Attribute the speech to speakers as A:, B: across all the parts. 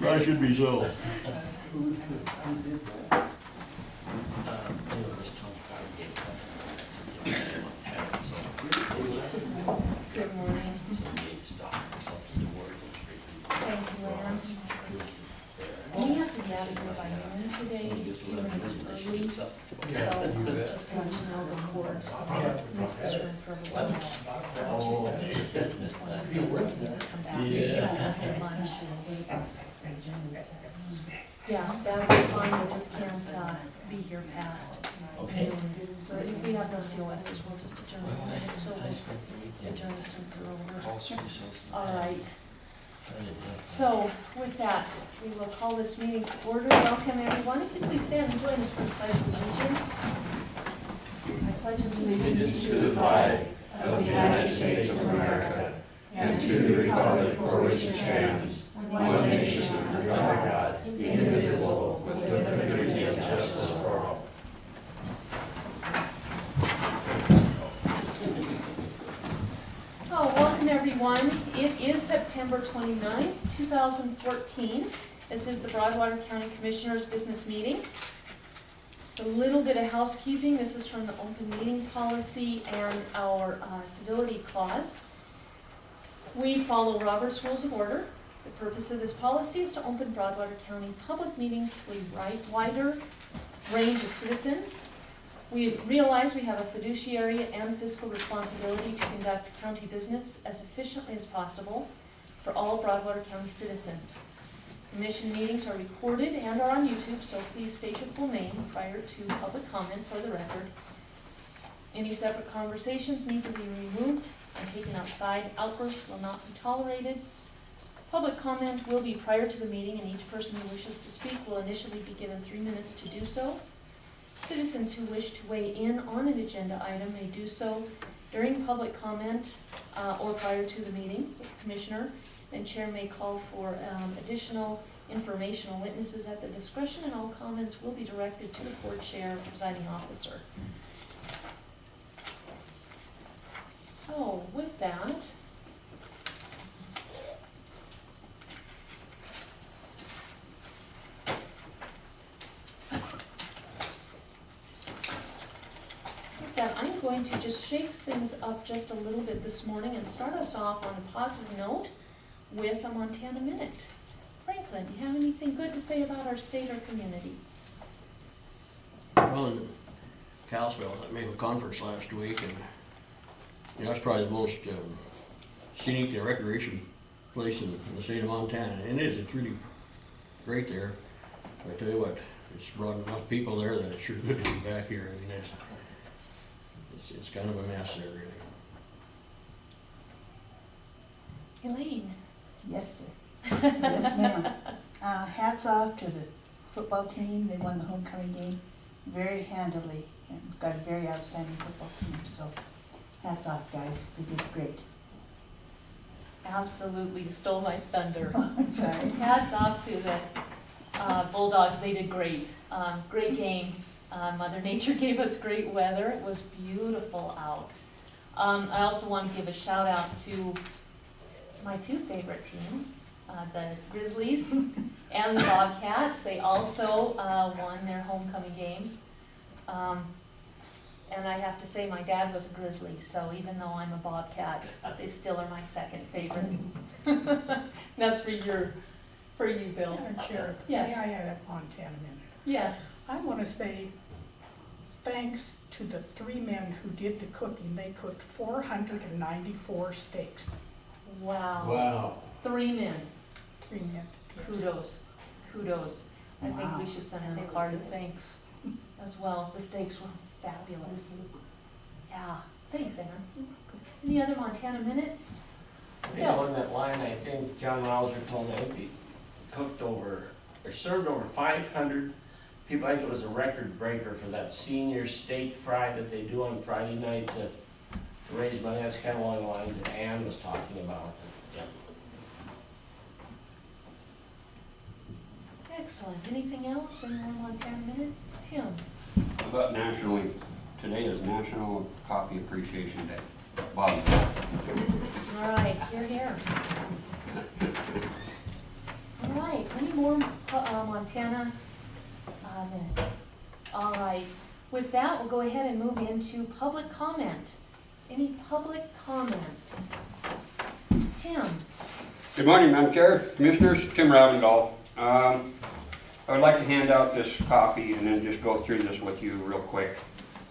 A: That should be so.
B: Anyway, this Tom Power gave it up. So,
C: Good morning.
B: so he stopped himself to the word.
C: Thank you, Lance. We have to be out of here by noon today, 2 minutes early, so just to let you know the court makes this room for everyone. She said 15, 20 minutes, so we need to come back and have lunch. Yeah, that would be fine, we just can't be here past
B: Okay.
C: noon. So if we have no COSs, we'll just adjourn. So we'll adjourn as soon as they're over. All right. So with that, we will call this meeting to order. Welcome everyone. If you please stand and join us for the Pledge of Allegiance. I pledge allegiance
D: To the flag of the United States of America and to the republic for which it stands, one nation under God, indivisible, with liberty and justice for all.
C: Oh, welcome everyone. It is September 29th, 2014. This is the Broadwater County Commissioners Business Meeting. Just a little bit of housekeeping. This is from the open meeting policy and our civility clause. We follow Robert's Rules of Order. The purpose of this policy is to open Broadwater County public meetings to a wider range of citizens. We realize we have a fiduciary and fiscal responsibility to conduct county business as efficiently as possible for all Broadwater County citizens. Commission meetings are recorded and are on YouTube, so please state your full name prior to public comment for the record. Any separate conversations need to be removed and taken outside. Outbursts will not be tolerated. Public comment will be prior to the meeting, and each person who wishes to speak will initially be given 3 minutes to do so. Citizens who wish to weigh in on an agenda item may do so during public comment or prior to the meeting. The commissioner and chair may call for additional informational witnesses at their discretion, and all comments will be directed to the court chair or presiding officer. So with that, I'm going to just shake things up just a little bit this morning and start us off on a positive note with a Montana Minute. Franklin, do you have anything good to say about our state or community?
A: Well, in Kalispell, I made a conference last week, and that's probably the most scenic and recreation place in the state of Montana. And it's really great there. I tell you what, it's brought enough people there that it's sure good to be back here. I mean, it's kind of a mess there, really.
C: Elaine?
E: Yes, sir. Yes, ma'am. Hats off to the football team. They won the homecoming game very handily and got a very outstanding football team. So hats off, guys. They did great.
C: Absolutely, you stole my thunder.
E: I'm sorry.
C: Hats off to the Bulldogs, they did great. Great game. Mother Nature gave us great weather. It was beautiful out. I also want to give a shout out to my two favorite teams, the Grizzlies and the Bobcats. They also won their homecoming games. And I have to say my dad was a Grizzly, so even though I'm a Bobcat, they still are my second favorite. That's for you, Bill.
F: Madam Chair,
C: Yes.
F: may I add a Montana minute?
C: Yes.
F: I want to say thanks to the 3 men who did the cooking. They cooked 494 steaks.
C: Wow. 3 men.
F: 3 men. Yes.
C: Kudos. I think
E: Wow.
C: we should send them a card of thanks as well. The steaks were fabulous. Yeah. Thanks, Ann. Any other Montana minutes?
B: Along that line, I think John Rouser told me he cooked served over 500 people. I think it was a record breaker for that senior steak fry that they do on Friday night to raise money. That's kind of along the lines that Ann was talking about. Yeah.
C: Excellent. Anything else? Any more Montana minutes? Tim?
D: How about today is National Coffee Appreciation Day. Bobby.
C: All right, here. All right, any more Montana minutes? All right, with that, we'll go ahead and move into public comment. Any public comment? Tim?
G: Good morning, Madam Chair, Commissioners, Tim Ravendall. I would like to hand out this copy and then just go through this with you real quick.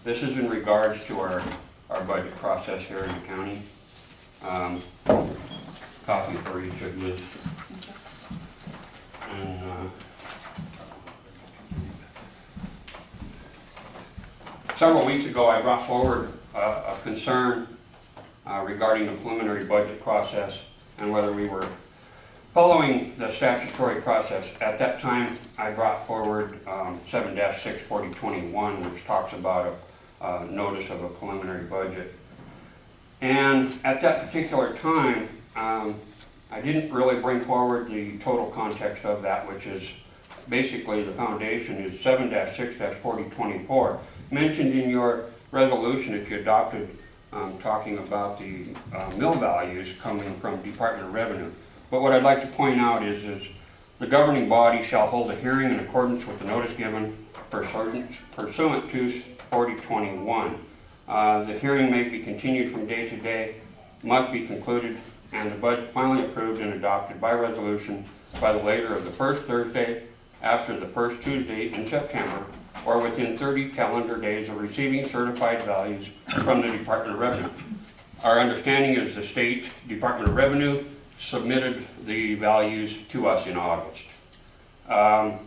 G: This is in regards to our budget process here in the county. Copy for each of you. And several weeks ago, I brought forward a concern regarding the preliminary budget process and whether we were following the statutory process. At that time, I brought forward 7-6-4021, which talks about a notice of a preliminary budget. And at that particular time, I didn't really bring forward the total context of that, which is basically the foundation is 7-6-4024, mentioned in your resolution that you adopted, talking about the mill values coming from Department of Revenue. But what I'd like to point out is the governing body shall hold a hearing in accordance with the notice given pursuant to 4021. The hearing may be continued from day to day, must be concluded, and the budget finally approved and adopted by resolution by the later of the first Thursday after the first Tuesday in September, or within 30 calendar days of receiving certified values from the Department of Revenue. Our understanding is the State Department of Revenue submitted the values to us in August. The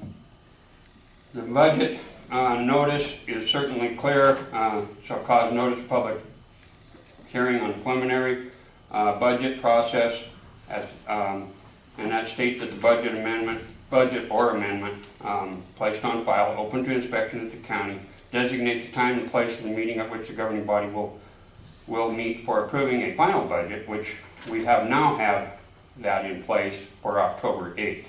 G: budget notice is certainly clear, shall cause notice of public hearing on preliminary budget process, and that states that the budget or amendment placed on file, open to inspection at the county, designate the time and place of the meeting at which the governing body will meet for approving a final budget, which we now have that in place for October 8th.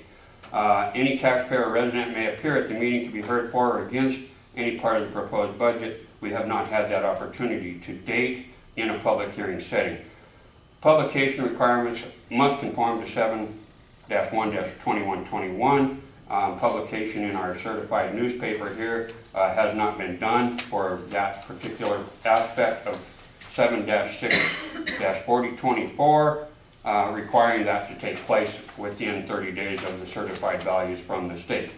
G: Any taxpayer or resident may appear at the meeting to be heard for or against any part of the proposed budget. We have not had that opportunity to date in a public hearing setting. Publication requirements must conform to 7-1-2121. Publication in our certified newspaper here has not been done for that particular aspect of 7-6-4024, requiring that to take place within 30 days of the certified values from the state.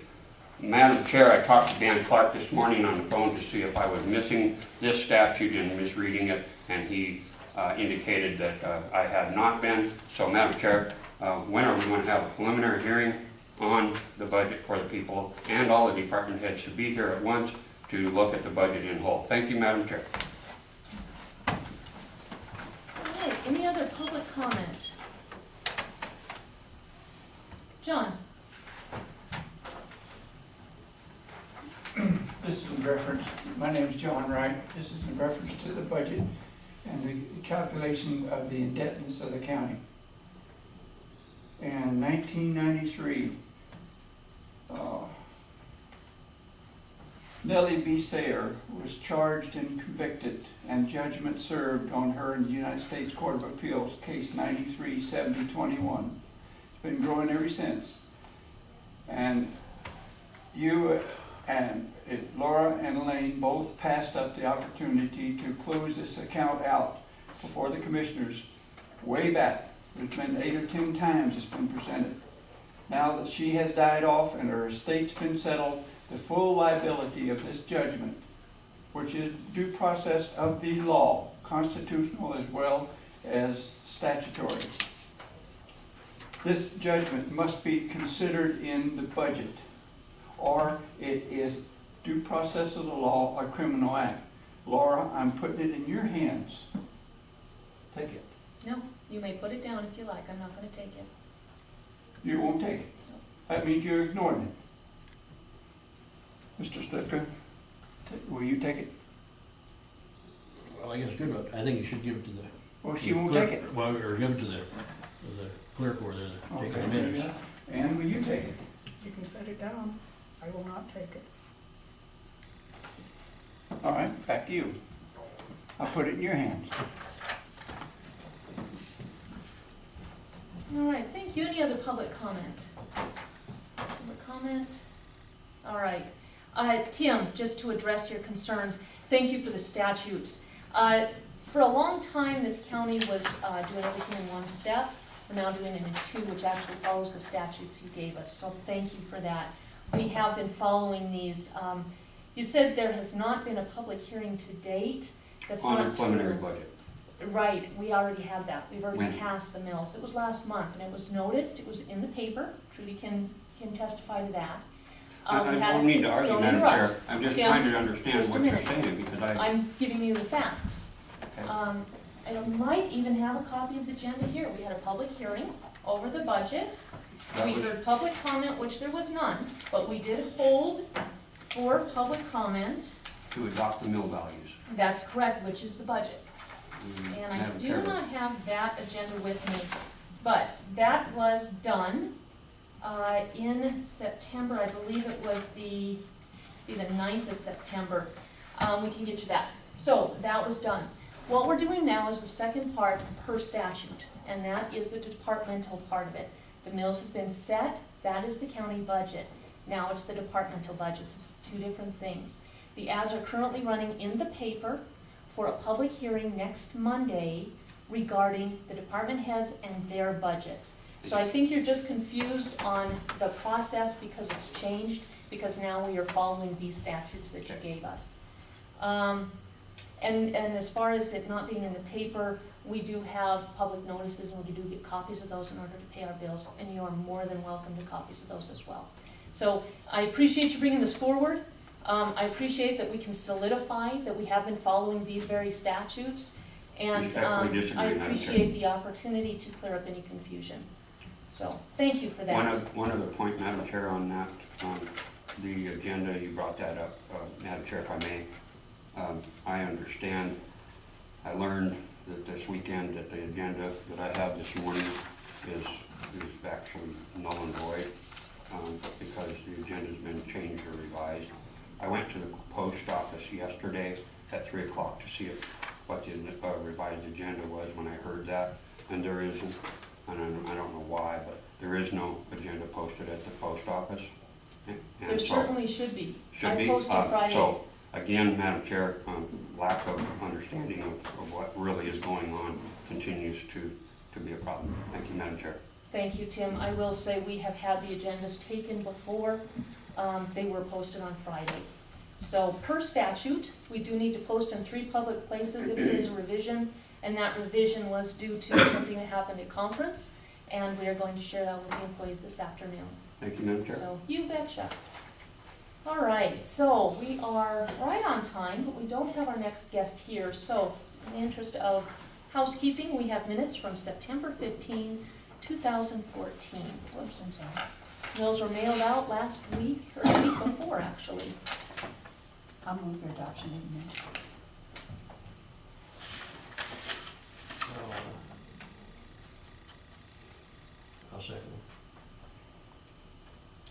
G: Madam Chair, I talked to Dan Clark this morning on the phone to see if I was missing this statute and misreading it, and he indicated that I had not been. So, Madam Chair, when are we going to have a preliminary hearing on the budget for the people, and all the department heads should be here at once to look at the budget in whole? Thank you, Madam Chair.
C: All right, any other public comment? John?
D: This is in reference, my name is John Wright. This is in reference to the budget and the calculation of the indebtedness of the county. In 1993, Nellie B. Sayer was charged and convicted, and judgment served on her in the United States Court of Appeals, case 93-7021. It's been growing ever since. And you and Laura and Elaine both passed up the opportunity to close this account out before the commissioners way back. There's been 8 or 10 times it's been presented. Now that she has died off and her estate's been settled, the full liability of this judgment, which is due process of the law, constitutional as well as statutory. This judgment must be considered in the budget, or it is due process of the law, a criminal act. Laura, I'm putting it in your hands. Take it.
C: No, you may put it down if you like, I'm not gonna take it.
D: You won't take it. That means you're ignoring it. Mr. Slifka, will you take it?
A: Well, I guess good, but I think you should give it to the.
D: Well, she won't take it.
A: Well, or give it to the clerk over there, to take the minutes.
D: And will you take it?
F: You can set it down. I will not take it.
D: All right, back to you. I'll put it in your hands.
C: All right, thank you. Any other public comment? comment? All right. Tim, just to address your concerns, thank you for the statutes. For a long time, this county was doing everything in one step. We're now doing it in two, which actually follows the statutes you gave us, so thank you for that. We have been following these. You said there has not been a public hearing to date. That's not true.
G: On a preliminary budget.
C: Right, we already have that. We've already
G: When?
C: passed the mills. It was last month, and it was noticed, it was in the paper. Trudy can testify to that.
G: I
C: We had-
G: don't need to argue,
C: don't
G: Madam Chair.
C: interrupt.
G: I'm just
C: Tim,
G: trying to understand
C: just a
G: what you're
C: minute.
G: saying, because
C: I'm giving you the facts.
G: Okay.
C: I might even have a copy of the agenda here. We had a public hearing over the budget.
G: That
C: We
G: was-
C: heard public comment, which there was none, but we did hold for public comment.
G: to adopt the mill values.
C: That's correct, which is the budget. And I
G: Madam
C: do
G: Chair,
C: not have that agenda with me, but that was done in September. I believe it was the 9th of September. We can get you that. So that was done. What we're doing now is the second part per statute, and that is the departmental part of it. The mills have been set, that is the county budget. Now it's the departmental budgets, it's two different things. The ads are currently running in the paper for a public hearing next Monday regarding the department heads and their budgets. So I think you're just confused on the process because it's changed, because now we are following these statutes that you gave us. And as far as it not being in the paper, we do have public notices and we do get copies of those in order to pay our bills, and you are more than welcome to copies of those as well. So I appreciate you bringing this forward. I appreciate that we can solidify that we have been following these very statutes, and
G: Respectfully disagree,
C: I
G: Madam Chair.
C: appreciate the opportunity to clear up any confusion. So, thank you for that.
G: One other point, Madam Chair, on that, the agenda, you brought that up, Madam Chair, if I may. I understand, I learned that this weekend that the agenda that I have this morning is actually null and void, because the agenda's been changed or revised. I went to the post office yesterday at 3 o'clock to see what the revised agenda was when I heard that, and there isn't, and I don't know why, but there is no agenda posted at the post office. And
C: There
G: so-
C: certainly should be.
G: Should be.
C: I posted Friday.
G: So, again, Madam Chair, lack of understanding of what really is going on continues to be a problem. Thank you, Madam Chair.
C: Thank you, Tim. I will say we have had the agendas taken before. They were posted on Friday. So per statute, we do need to post in 3 public places if it is a revision, and that revision was due to something that happened at conference, and we are going to share that with the employees this afternoon.
G: Thank you, Madam Chair.
C: So, you betcha. All right, so we are right on time, but we don't have our next guest here. So, in the interest of housekeeping, we have minutes from September 15, 2014. Whoops, I'm sorry. Those were mailed out last week, or the week before, actually.
E: I'll move for adoption in a minute.
A: I'll second.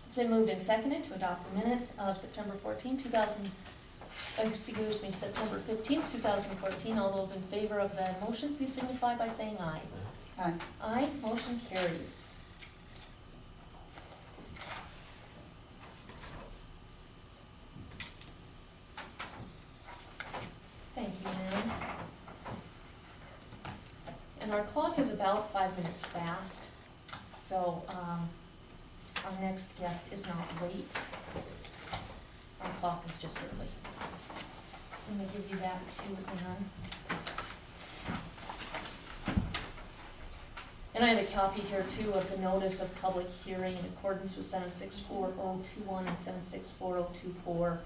C: It's been moved and seconded to adopt the minutes of September 14, September 15, 2014. All those in favor of that motion, please signify by saying aye.
E: Aye.
C: Aye, motion carries. Thank you, Nan. And our clock is about 5 minutes fast, so our next guest is not late. Our clock is just early. Let me give you that too, Ann. And I have a copy here too of the notice of public hearing in accordance with 764021 and 764024,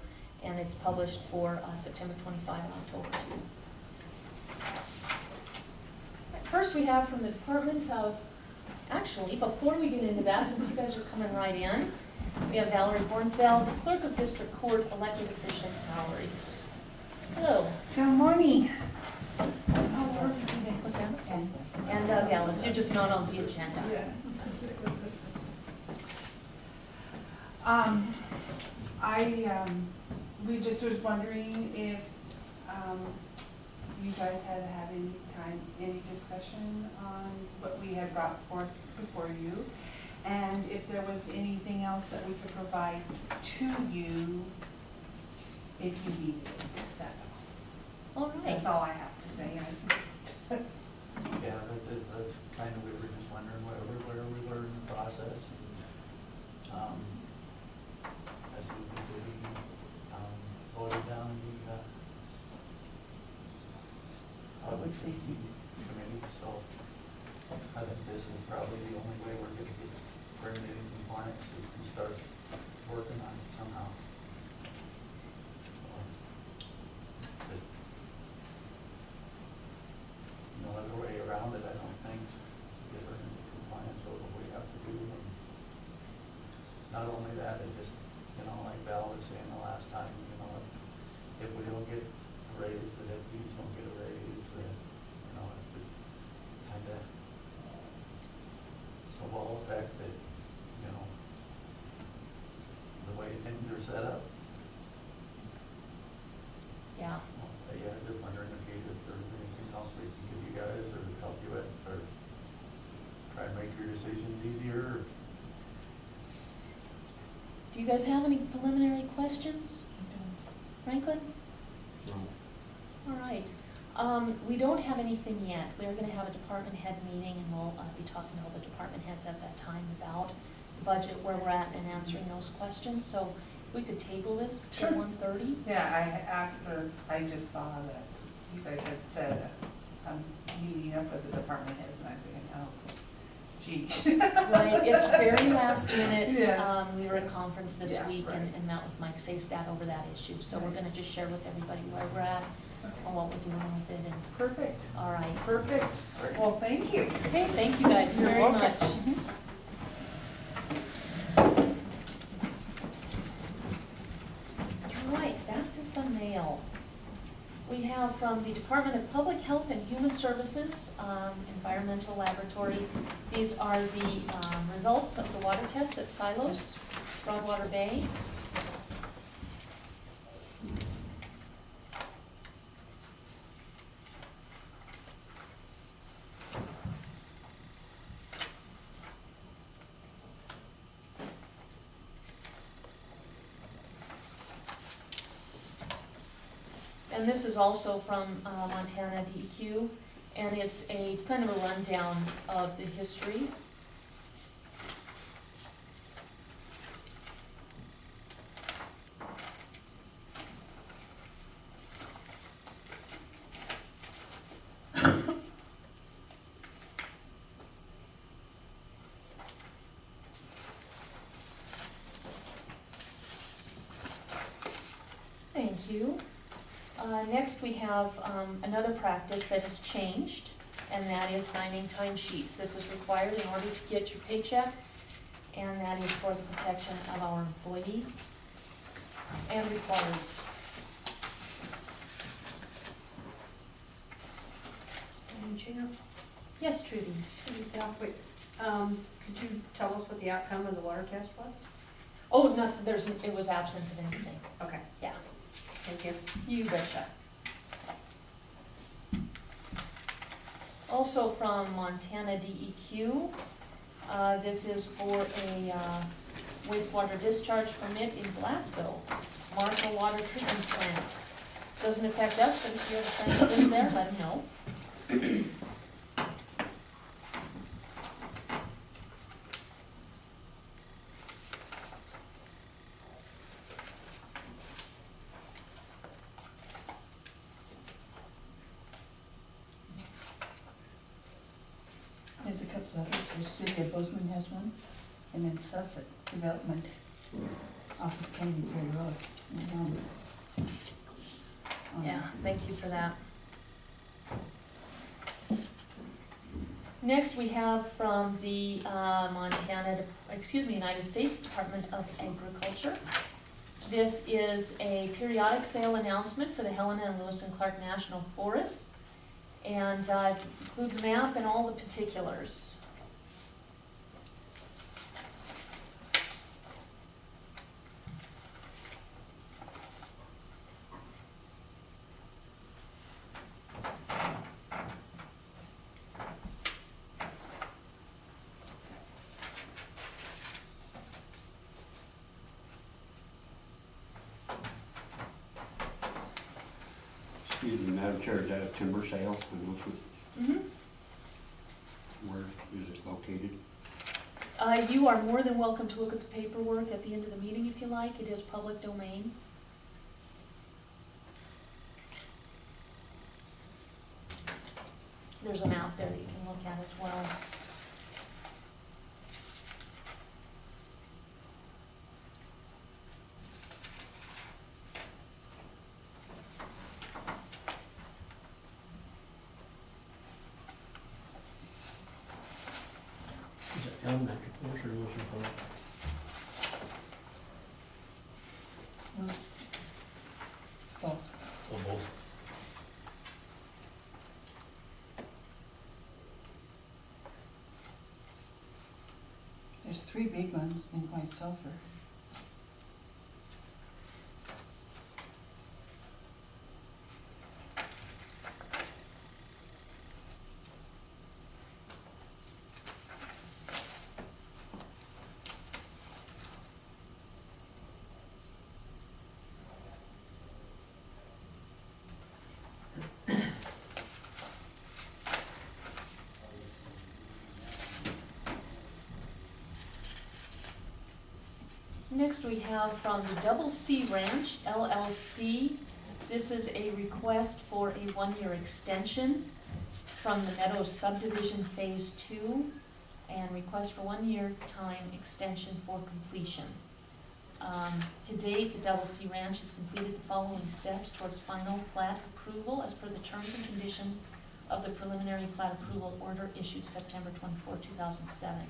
C: and it's published for September 25 and October 2. First we have from the Department of, actually, before we get into that, since you guys are coming right in, we have Valerie Bornsfeld, Clerk of District Court, elected official salaries. Hello.
E: Good morning.
C: What's that?
E: And
C: And Alice, you're just not on the agenda.
H: We just was wondering if, you guys had any discussion on what we had brought forth before you. and if there was anything else that we could provide to you if you needed it, that's all.
C: All right.
H: That's all I have to say.
D: Yeah, that's kind of, we were just wondering where we were in the process. And, I see the city, voted down the,
E: Public safety.
D: committee, so I think this is probably the only way we're gonna get permitting compliance is to start working on it somehow. It's just no other way around it, I don't think, to get her into compliance with what we have to do. And not only that, it just, like Val was saying the last time, if we don't get a raise, the deputies don't get a raise, then, it's just kind of snowball effect that, the way things are set up.
C: Yeah.
D: But yeah, just wondering if there's anything else we can give you guys or help you with, or try and make your decisions easier.
C: Do you guys have any preliminary questions? Franklin?
A: No.
C: All right. We don't have anything yet. We're gonna have a department head meeting, and we'll be talking to all the department heads at that time about the budget, where we're at, and answering those questions. So we could table this till
H: Sure.
C: 1:30.
H: Yeah, after I just saw that you guys had said, I'm meeting up with the department heads, and I'm thinking, oh, geez.
C: Right, it's very last minute.
H: Yeah.
C: We were at a conference this
H: Yeah,
C: week
H: right.
C: and met with Mike Saystat over that issue. So we're
H: Right.
C: gonna just share with everybody where we're at and what we're doing with it. And
H: Perfect,
C: all right.
H: perfect. Well, thank you.
C: Okay, thank you guys
H: You're
C: very
H: welcome.
C: much. All right, back to some mail. We have from the Department of Public Health and Human Services, Environmental Laboratory. These are the results of the water tests at Silos, Broadwater Bay. And this is also from Montana DEQ, and it's a kind of a rundown of the history. Thank you. Next, we have another practice that has changed, and that is signing timesheets. This is required in order to get your paycheck, and that is for the protection of our employee, and required.
I: Madam Chair,
C: Yes, Trudy?
I: Trudy Southwick, could you tell us what the outcome of the water test was?
C: Oh, no, it was absent of anything.
I: Okay,
C: Yeah,
I: thank you.
C: you betcha. Also from Montana DEQ, this is for a wastewater discharge permit in Glasgow, Martha Water Treatment Plant. Doesn't affect us, but if you have a friend that lives there, let them know.
E: There's a couple others, the city of Bozeman has one, and then Sussex Development off of Kennedy Ferry Road.
C: Yeah, thank you for that. Next, we have from the United States Department of Agriculture. This is a periodic sale announcement for the Helena and Lewis and Clark National Forests, and includes a map and all the particulars.
G: Excuse me, Madam Chair, is that a timber sale announcement?
C: Mhm.
G: Where is it located?
C: You are more than welcome to look at the paperwork at the end of the meeting if you like. It is public domain. There's a map there that you can look at as well.
A: Is it elementary course or Wilson Park?
E: Those, both.
A: Oh, both.
E: There's 3 big ones in White Sulphur.
C: Next, we have from the Double C Ranch LLC. This is a request for a 1-year extension from the Meadows subdivision Phase 2 and request for 1-year time extension for completion. To date, the Double C Ranch has completed the following steps towards final plat approval as per the terms and conditions of the preliminary plat approval order issued September 24, 2007.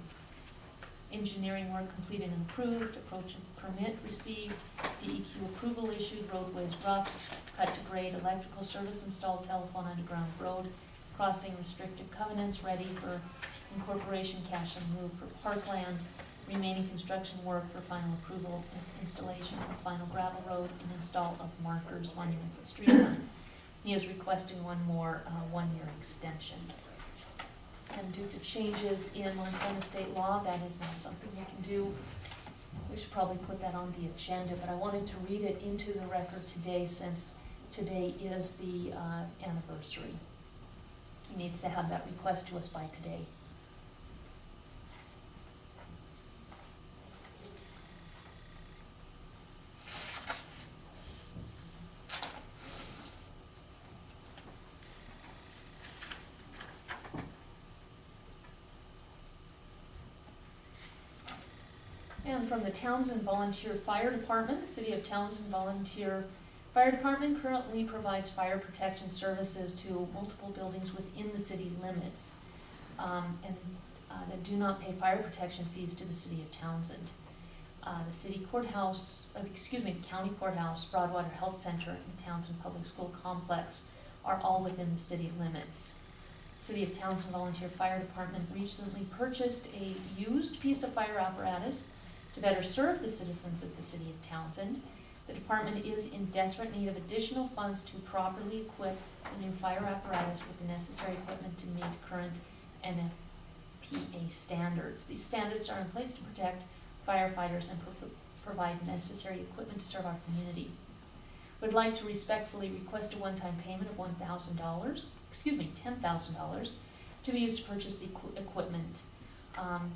C: Engineering work completed and approved, approach and permit received, DEQ approval issued, roadways rough, cut to grade, electrical service installed, telephone underground road, crossing restricted covenants ready for incorporation, cash and move for parkland, remaining construction work for final approval, installation of final gravel road, and install of markers, monuments, and street signs. He is requesting one more 1-year extension. And due to changes in Montana state law, that is not something we can do. We should probably put that on the agenda, but I wanted to read it into the record today since today is the anniversary. He needs to have that request to us by today. And from the Townsend Volunteer Fire Department, the City of Townsend Volunteer Fire Department currently provides fire protection services to multiple buildings within the city limits, that do not pay fire protection fees to the City of Townsend. The city courthouse, county courthouse, Broadwater Health Center, and Townsend Public School Complex are all within the city limits. City of Townsend Volunteer Fire Department recently purchased a used piece of fire apparatus to better serve the citizens of the City of Townsend. The department is in desperate need of additional funds to properly equip the new fire apparatus with the necessary equipment to meet current NFPA standards. These standards are in place to protect firefighters and provide necessary equipment to serve our community. Would like to respectfully request a one-time payment of $10,000 to be used to purchase the equipment.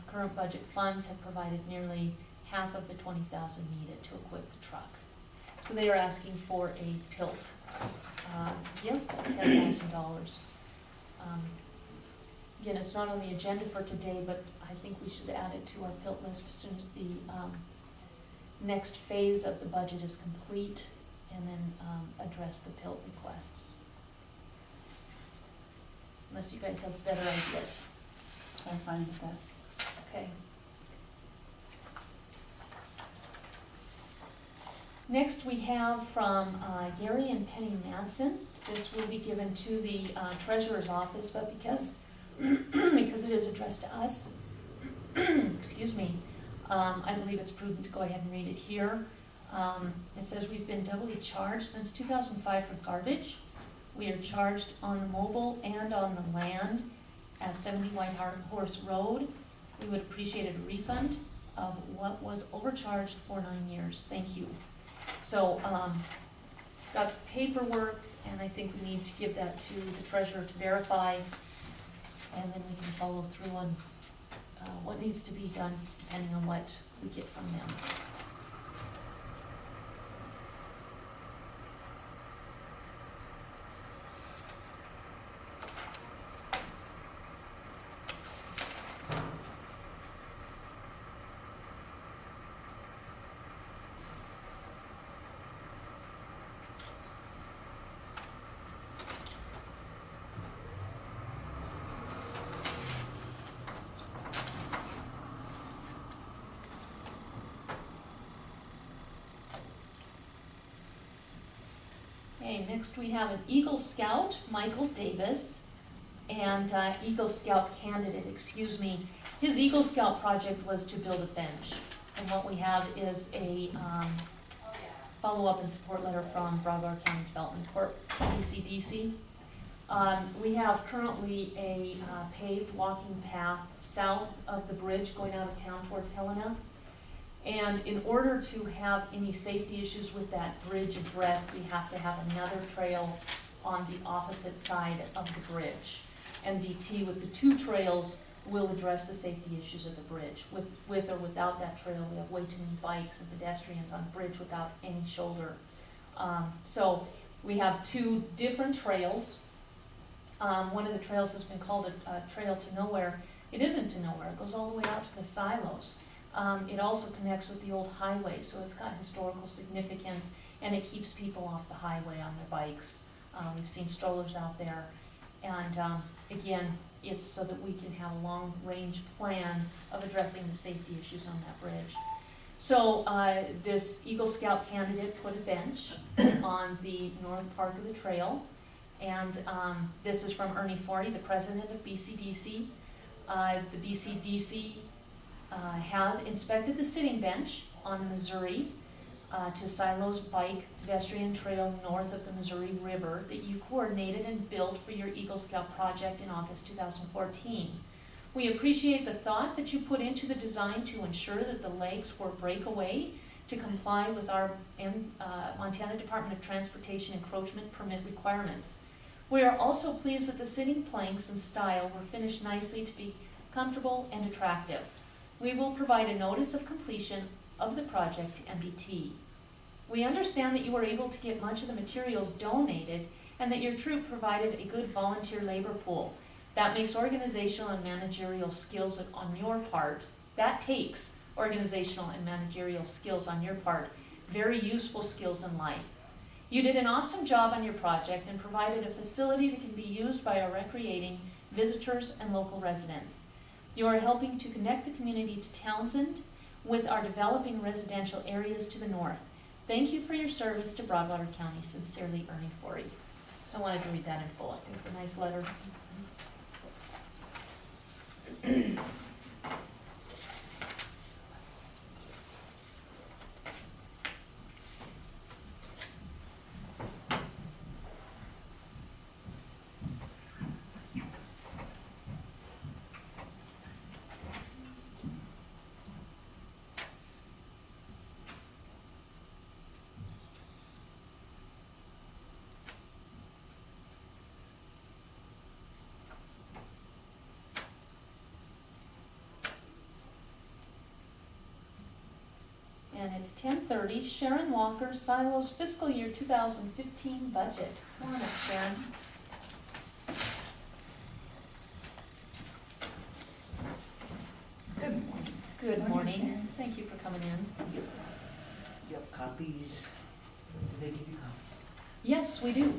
C: Current budget funds have provided nearly half of the $20,000 needed to equip the truck. So they are asking for a PILT gift of $10,000. Again, it's not on the agenda for today, but I think we should add it to our PILT list as soon as the next phase of the budget is complete, and then address the PILT requests. Unless you guys have better ideas.
E: I'm fine with that.
C: Okay. Next, we have from Gary and Penny Madsen. This will be given to the treasurer's office, but because it is addressed to us, excuse me, I believe it's prudent to go ahead and read it here. It says we've been doubly charged since 2005 for garbage. We are charged on the mobile and on the land at 70 White Horse Road. We would appreciate a refund of what was overcharged for 9 years. Thank you. So It's got the paperwork, and I think we need to give that to the treasurer to verify, and then we can follow through on what needs to be done, depending on what we get from them. Okay, next we have an Eagle Scout, Michael Davis, and Eagle Scout candidate, excuse me. His Eagle Scout project was to build a bench. And what we have is a follow-up and support letter from Broadwater County Development Corp., BCDC. We have currently a paved walking path south of the bridge going out of town towards Helena. And in order to have any safety issues with that bridge addressed, we have to have another trail on the opposite side of the bridge. MDT with the two trails will address the safety issues of the bridge. With or without that trail, we have way too many bikes and pedestrians on the bridge without any shoulder. So we have two different trails. One of the trails has been called a trail to nowhere. It isn't to nowhere, it goes all the way out to the silos. It also connects with the old highway, so it's got historical significance, and it keeps people off the highway on their bikes. We've seen strollers out there, and again, it's so that we can have a long-range plan of addressing the safety issues on that bridge. So this Eagle Scout candidate put a bench on the north part of the trail, and this is from Ernie Forey, the president of BCDC. The BCDC has inspected the sitting bench on the Missouri to Silos Bike Pedestrian Trail north of the Missouri River that you coordinated and built for your Eagle Scout project in August 2014. We appreciate the thought that you put into the design to ensure that the legs were breakaway to comply with our Montana Department of Transportation encroachment permit requirements. We are also pleased that the sitting planks and stile were finished nicely to be comfortable and attractive. We will provide a notice of completion of the project to MDT. We understand that you were able to get much of the materials donated and that your troop provided a good volunteer labor pool. That makes organizational and managerial skills on your part, that takes organizational and managerial skills on your part, very useful skills in life. You did an awesome job on your project and provided a facility that can be used by our recreating visitors and local residents. You are helping to connect the community to Townsend with our developing residential areas to the north. Thank you for your service to Broadwater County. Sincerely, Ernie Forey. I wanted to read that in full. I think it's a nice letter. And it's 10:30. Sharon Walker, Silos Fiscal Year 2015 Budget. Come on up, Sharon.
J: Good morning.
C: Good morning. Thank you for coming in.
J: You have copies? Do they give you copies?
C: Yes, we do.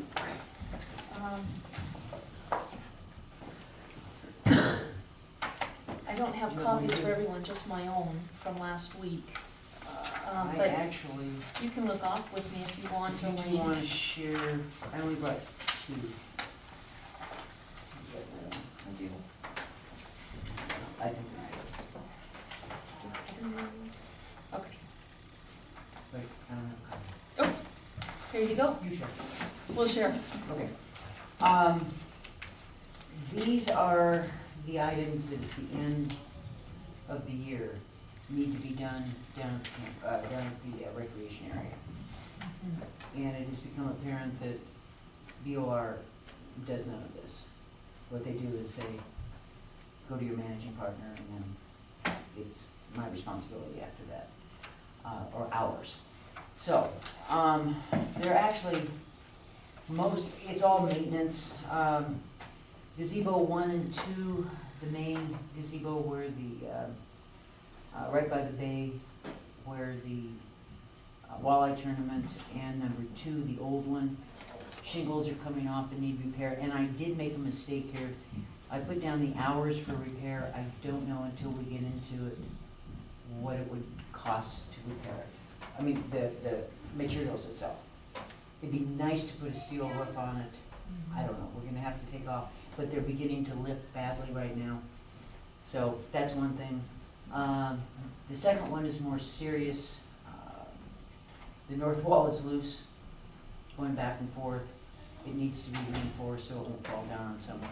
C: I don't have copies for everyone, just my own from last week.
J: I
C: But
J: actually,
C: you can look off with me if you want to,
J: do you
C: Wayne.
J: want to share, I only brought two.
C: I do.
J: I think
C: Okay,
J: wait, I don't have a copy.
C: here you go.
J: You share.
C: We'll share.
J: Okay. These are the items that at the end of the year need to be done down at the recreation area. And it has become apparent that BOR does none of this. What they do is say, go to your managing partner, and then it's my responsibility after that, or ours. So, they're actually, it's all maintenance. Gazebo 1 and 2, the main gazebo where the, right by the bay, where the walleye tournament, and number 2, the old one, shingles are coming off and need repair. And I did make a mistake here. I put down the hours for repair. I don't know until we get into it what it would cost to repair it. I mean, the materials itself. It'd be nice to put a steel roof on it. I don't know, we're gonna have to take off, but they're beginning to lift badly right now. So that's one thing. The second one is more serious. The north wall is loose, going back and forth. It needs to be reinforced so it won't fall down on someone.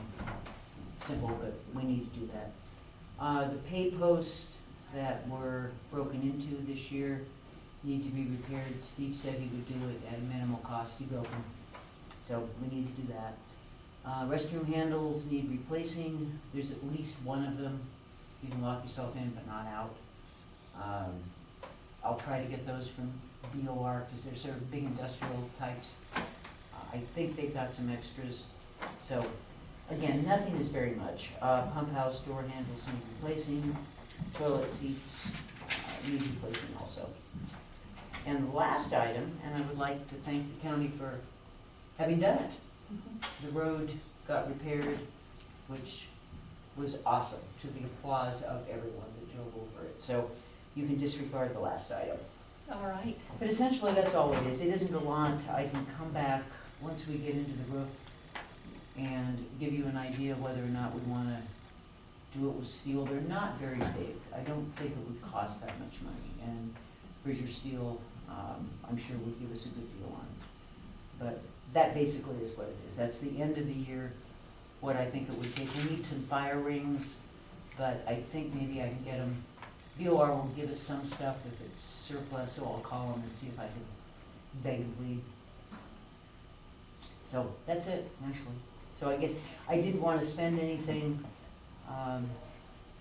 J: Simple, but we need to do that. The pay posts that were broken into this year need to be repaired. Steve said he would do it at a minimal cost. He broke them. So we need to do that. Restroom handles need replacing. There's at least one of them. You can lock yourself in but not out. I'll try to get those from BOR because they're sort of big industrial types. I think they've got some extras. So again, nothing is very much. Pump house door handles need replacing. Toilet seats need replacing also. And the last item, and I would like to thank the county for having done it. The road got repaired, which was awesome, to the applause of everyone that drove over it. So you can disregard the last item.
C: All right.
J: But essentially, that's all it is. It isn't a lot. I can come back once we get into the roof and give you an idea whether or not we want to do it with steel. They're not very big. I don't think it would cost that much money. And Bridger Steel, I'm sure would give us a good deal on it. But that basically is what it is. That's the end of the year, what I think it would take. We need some fire rings, but I think maybe I can get them. BOR will give us some stuff if it's surplus, so I'll call them and see if I can beg and plead. So that's it, actually. So I guess I didn't want to spend anything.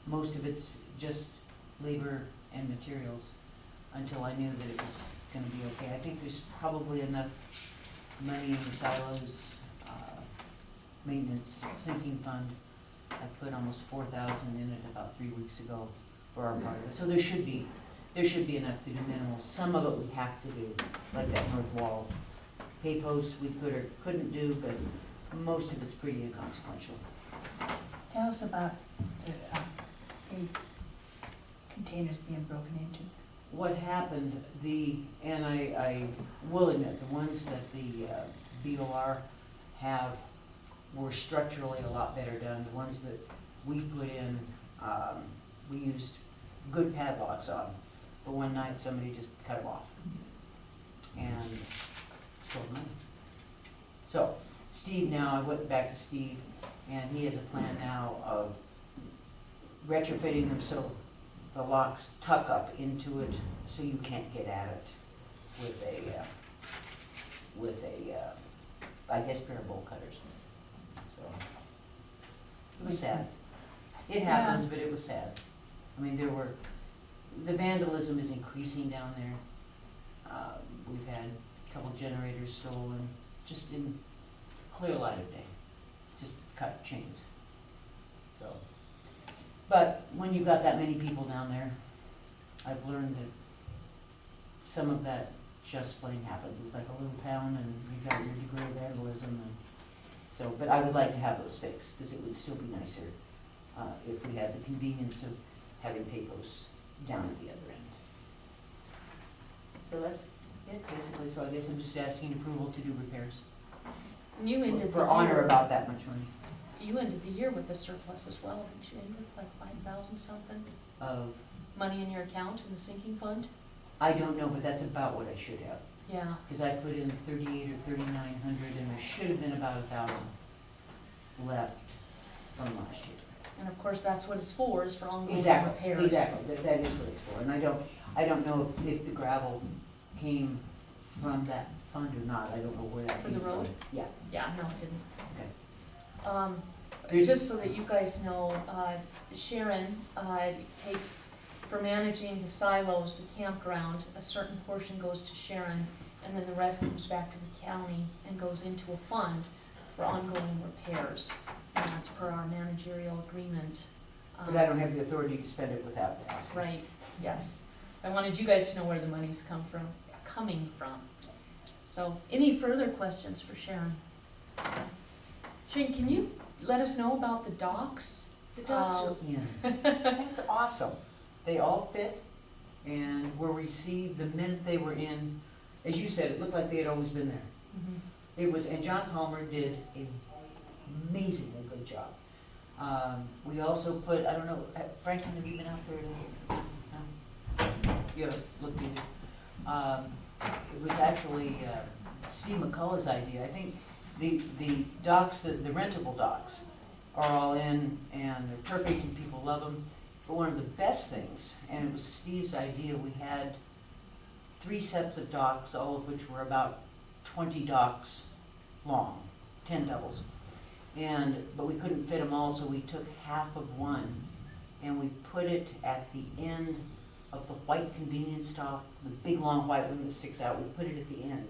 J: Most of it's just labor and materials until I knew that it was going to be okay. I think there's probably enough money in the silos, maintenance, sinking fund. I put almost 4,000 in it about 3 weeks ago for our part of it. So there should be enough to do minimal. Some of it we have to do, like that north wall. Hay posts we could or couldn't do, but most of it's pretty inconsequential.
E: Tell us about the big containers being broken into.
J: What happened, and I will admit, the ones that the BOR have were structurally a lot better done. The ones that we put in, we used good padlocks on. But one night somebody just cut them off. And sold them. So Steve now, I went back to Steve, and he has a plan now of retrofitting them so the locks tuck up into it so you can't get at it with a I guess pair of bolt cutters. So it was sad. It happens, but it was sad. I mean, the vandalism is increasing down there. We've had a couple generators stolen, just in clear light of day, just cut chains. So, but when you've got that many people down there, I've learned that some of that just plain happens. It's like a little town, and you've got your degree of vandalism, and so. But I would like to have those fixed because it would still be nicer if we had the convenience of having pay posts down at the other end. So that's it, basically. So I guess I'm just asking approval to do repairs.
C: And you ended the
J: For honor
C: year,
J: about that much money.
C: you ended the year with a surplus as well, didn't you? End with like 5,000 something
J: Of,
C: money in your account in the sinking fund?
J: I don't know, but that's about what I should have.
C: Yeah.
J: Because I put in 38 or 3,900, and there should have been about 1,000 left from last year.
C: And of course, that's what it's for, is for ongoing
J: Exactly,
C: repairs.
J: exactly, that is what it's for. And I don't know if the gravel came from that fund or not, I don't know where that
C: For the
J: came from.
C: road?
J: Yeah,
C: Yeah, no, it didn't.
J: There's-
C: Just so that you guys know, Sharon takes, for managing the silos, the campground, a certain portion goes to Sharon, and then the rest comes back to the county and goes into a fund for ongoing repairs. And that's per our managerial agreement.
J: but I don't have the authority to spend it without asking.
C: Right, yes. I wanted you guys to know where the money's coming from. So, any further questions for Sharon? Sharon, can you let us know about the docks?
J: The dogs are in. That's awesome. They all fit and were received the minute they were in. As you said, it looked like they had always been there. It was, and John Palmer did an amazingly good job. We also put, I don't know, Franklin, have you been out there? No? You haven't looked either. It was actually Steve McCullough's idea. I think the docks, the rentable docks, are all in and they're perfect and people love them. But one of the best things, and it was Steve's idea, we had 3 sets of docks, all of which were about 20 docks long, 10 doubles. But we couldn't fit them all, so we took half of one and we put it at the end of the white convenience dock, the big long white one that sticks out. We put it at the end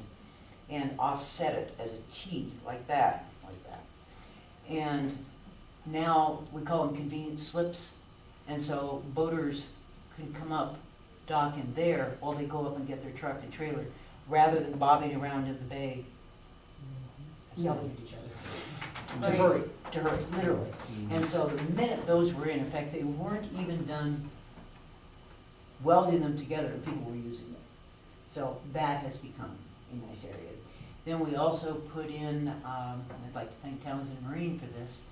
J: and offset it as a T, like that. And now we call them convenience slips. And so boaters can come up, dock in there while they go up and get their truck and trailer, rather than bobbing around in the bay, yelling at each other. To hurry, literally. And so the minute those were in fact, they weren't even done welding them together and people were using them. So that has become a nice area. Then we also put in, and I'd like to thank Townsend Marine for this,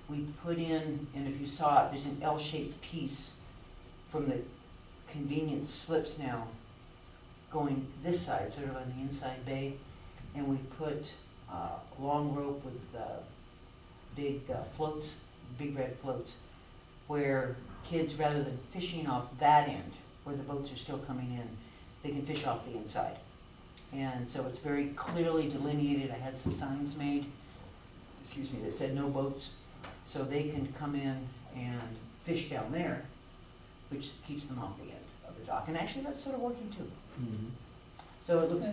J: we put in, and if you saw it, there's an L-shaped piece from the convenience slips now going this side, sort of on the inside bay, and we put long rope with big floats, big red floats, where kids, rather than fishing off that end, where the boats are still coming in, they can fish off the inside. And so it's very clearly delineated. I had some signs made, that said no boats, so they can come in and fish down there, which keeps them off the end of the dock. And actually, that's sort of working too. So it looks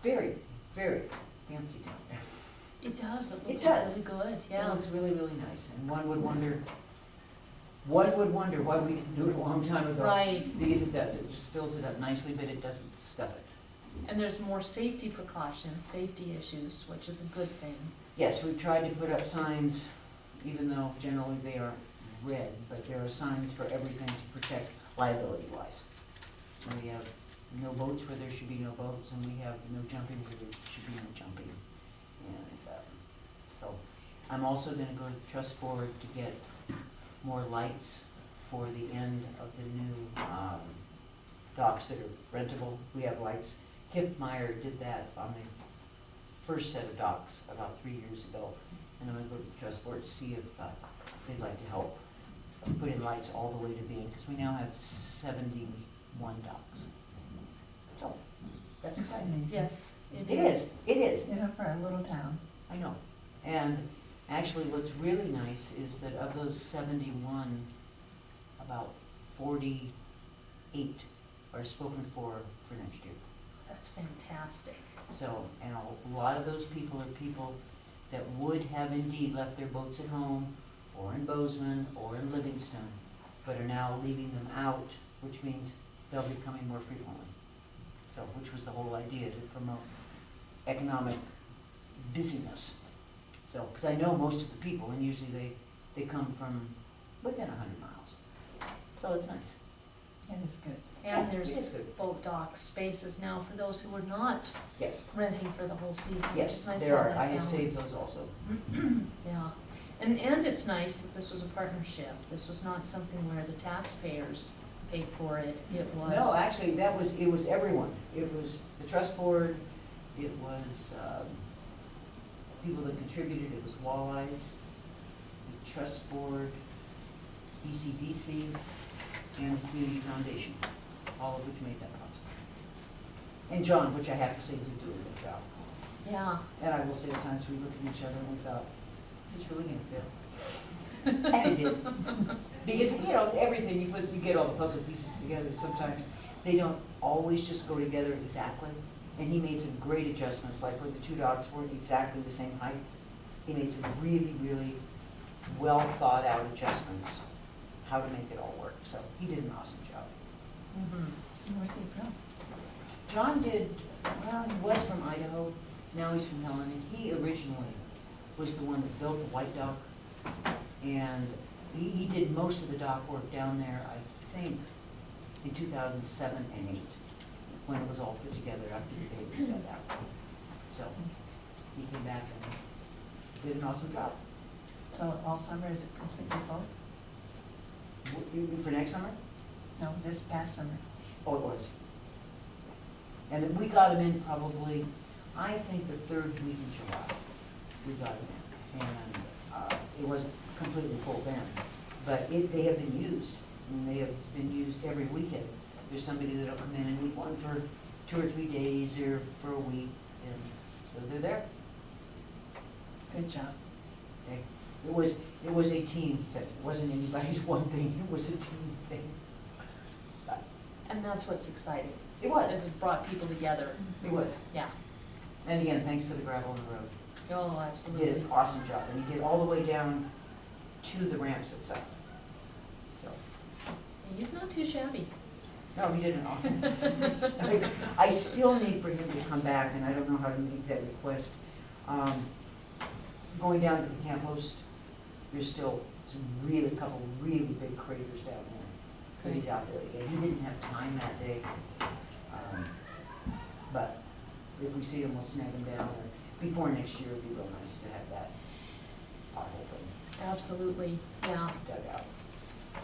J: very, very fancy down there.
C: It does, it
J: It
C: looks
J: does.
C: really good,
J: It
C: yeah.
J: looks really, really nice, and one would wonder why we didn't do it a long time ago.
C: Right,
J: Because it does, it just fills it up nicely, but it doesn't stuff it.
C: and there's more safety precautions, safety issues, which is a good thing.
J: Yes, we've tried to put up signs, even though generally they are red, but there are signs for everything to protect liability-wise. And we have no boats where there should be no boats, and we have no jumping where there should be no jumping. And so I'm also gonna go to the trust board to get more lights for the end of the new docks that are rentable. We have lights. Kip Meyer did that on the first set of docks about 3 years ago. And I'm gonna go to the trust board to see if they'd like to help put in lights all the way to the end, because we now have 71 docks. So, that's
E: It's
J: exciting.
E: amazing.
C: Yes,
J: It is.
E: You know, for a little town.
J: I know. And actually, what's really nice is that of those 71, about 48 are spoken for next year.
C: That's fantastic.
J: So, and a lot of those people are people that would have indeed left their boats at home, or in Bozeman, or in Livingston, but are now leaving them out, which means they'll be coming more frequently. So, which was the whole idea, to promote economic busyness. So, because I know most of the people, and usually they come from within 100 miles. So it's nice.
E: It is good.
C: And
J: Yeah,
C: there's
J: it is good.
C: boat dock spaces now for those who are not
J: Yes,
C: renting for the whole season, which
J: yes,
C: is nice to
J: there
C: have
J: are.
C: that
J: I have saved
C: balance.
J: those also.
C: Yeah, and it's nice that this was a partnership. This was not something where the taxpayers paid for it. It was.
J: No, actually, it was everyone. It was the trust board, it was people that contributed, it was Walleyes, the trust board, ECDC, and the community foundation, all of which made that possible. And John, which I have to say, did do a good job.
C: Yeah.
J: And I will say at times we looked at each other and we thought, is this really gonna fail? And it did. Because, you know, everything, you get all the puzzle pieces together, sometimes they don't always just go together exactly. And he made some great adjustments, like where the two dogs weren't exactly the same height. He made some really, really well thought out adjustments, how to make it all work. So he did an awesome job.
E: Where's he from?
J: John did, well, he was from Idaho, now he's from Helena. He originally was the one that built the White Duck, and he did most of the dock work down there, I think, in 2007 and 8, when it was all put together after the day was set out. So he came back and did an awesome job.
E: So all summer, is it completely full?
J: For next summer?
E: No, this past summer.
J: Oh, it was. And then we got him in probably, I think, the third week in July. We got him in. And it wasn't completely full then, but they have been used. And they have been used every weekend. There's somebody that'll come in and need one for 2 or 3 days or for a week, and so they're there.
E: Good job.
J: Okay. It was a team. That wasn't anybody's one thing. It was a team thing.
C: And that's what's exciting.
J: It was.
C: Is it brought people together.
J: It was.
C: Yeah.
J: And again, thanks for the gravel on the road.
C: Oh,
J: He
C: absolutely.
J: did an awesome job, and he did all the way down to the ramps itself. So,
C: He's not too shabby.
J: no, he did an awesome. I still need for him to come back, and I don't know how to make that request. Going down to the camp host, there's still a couple really big craters down there. But he's out there again. He didn't have time that day. But if we see him, we'll snag him down. Or before next year, it'd be real nice to have that pothole thing
C: Absolutely, yeah.
J: dug out.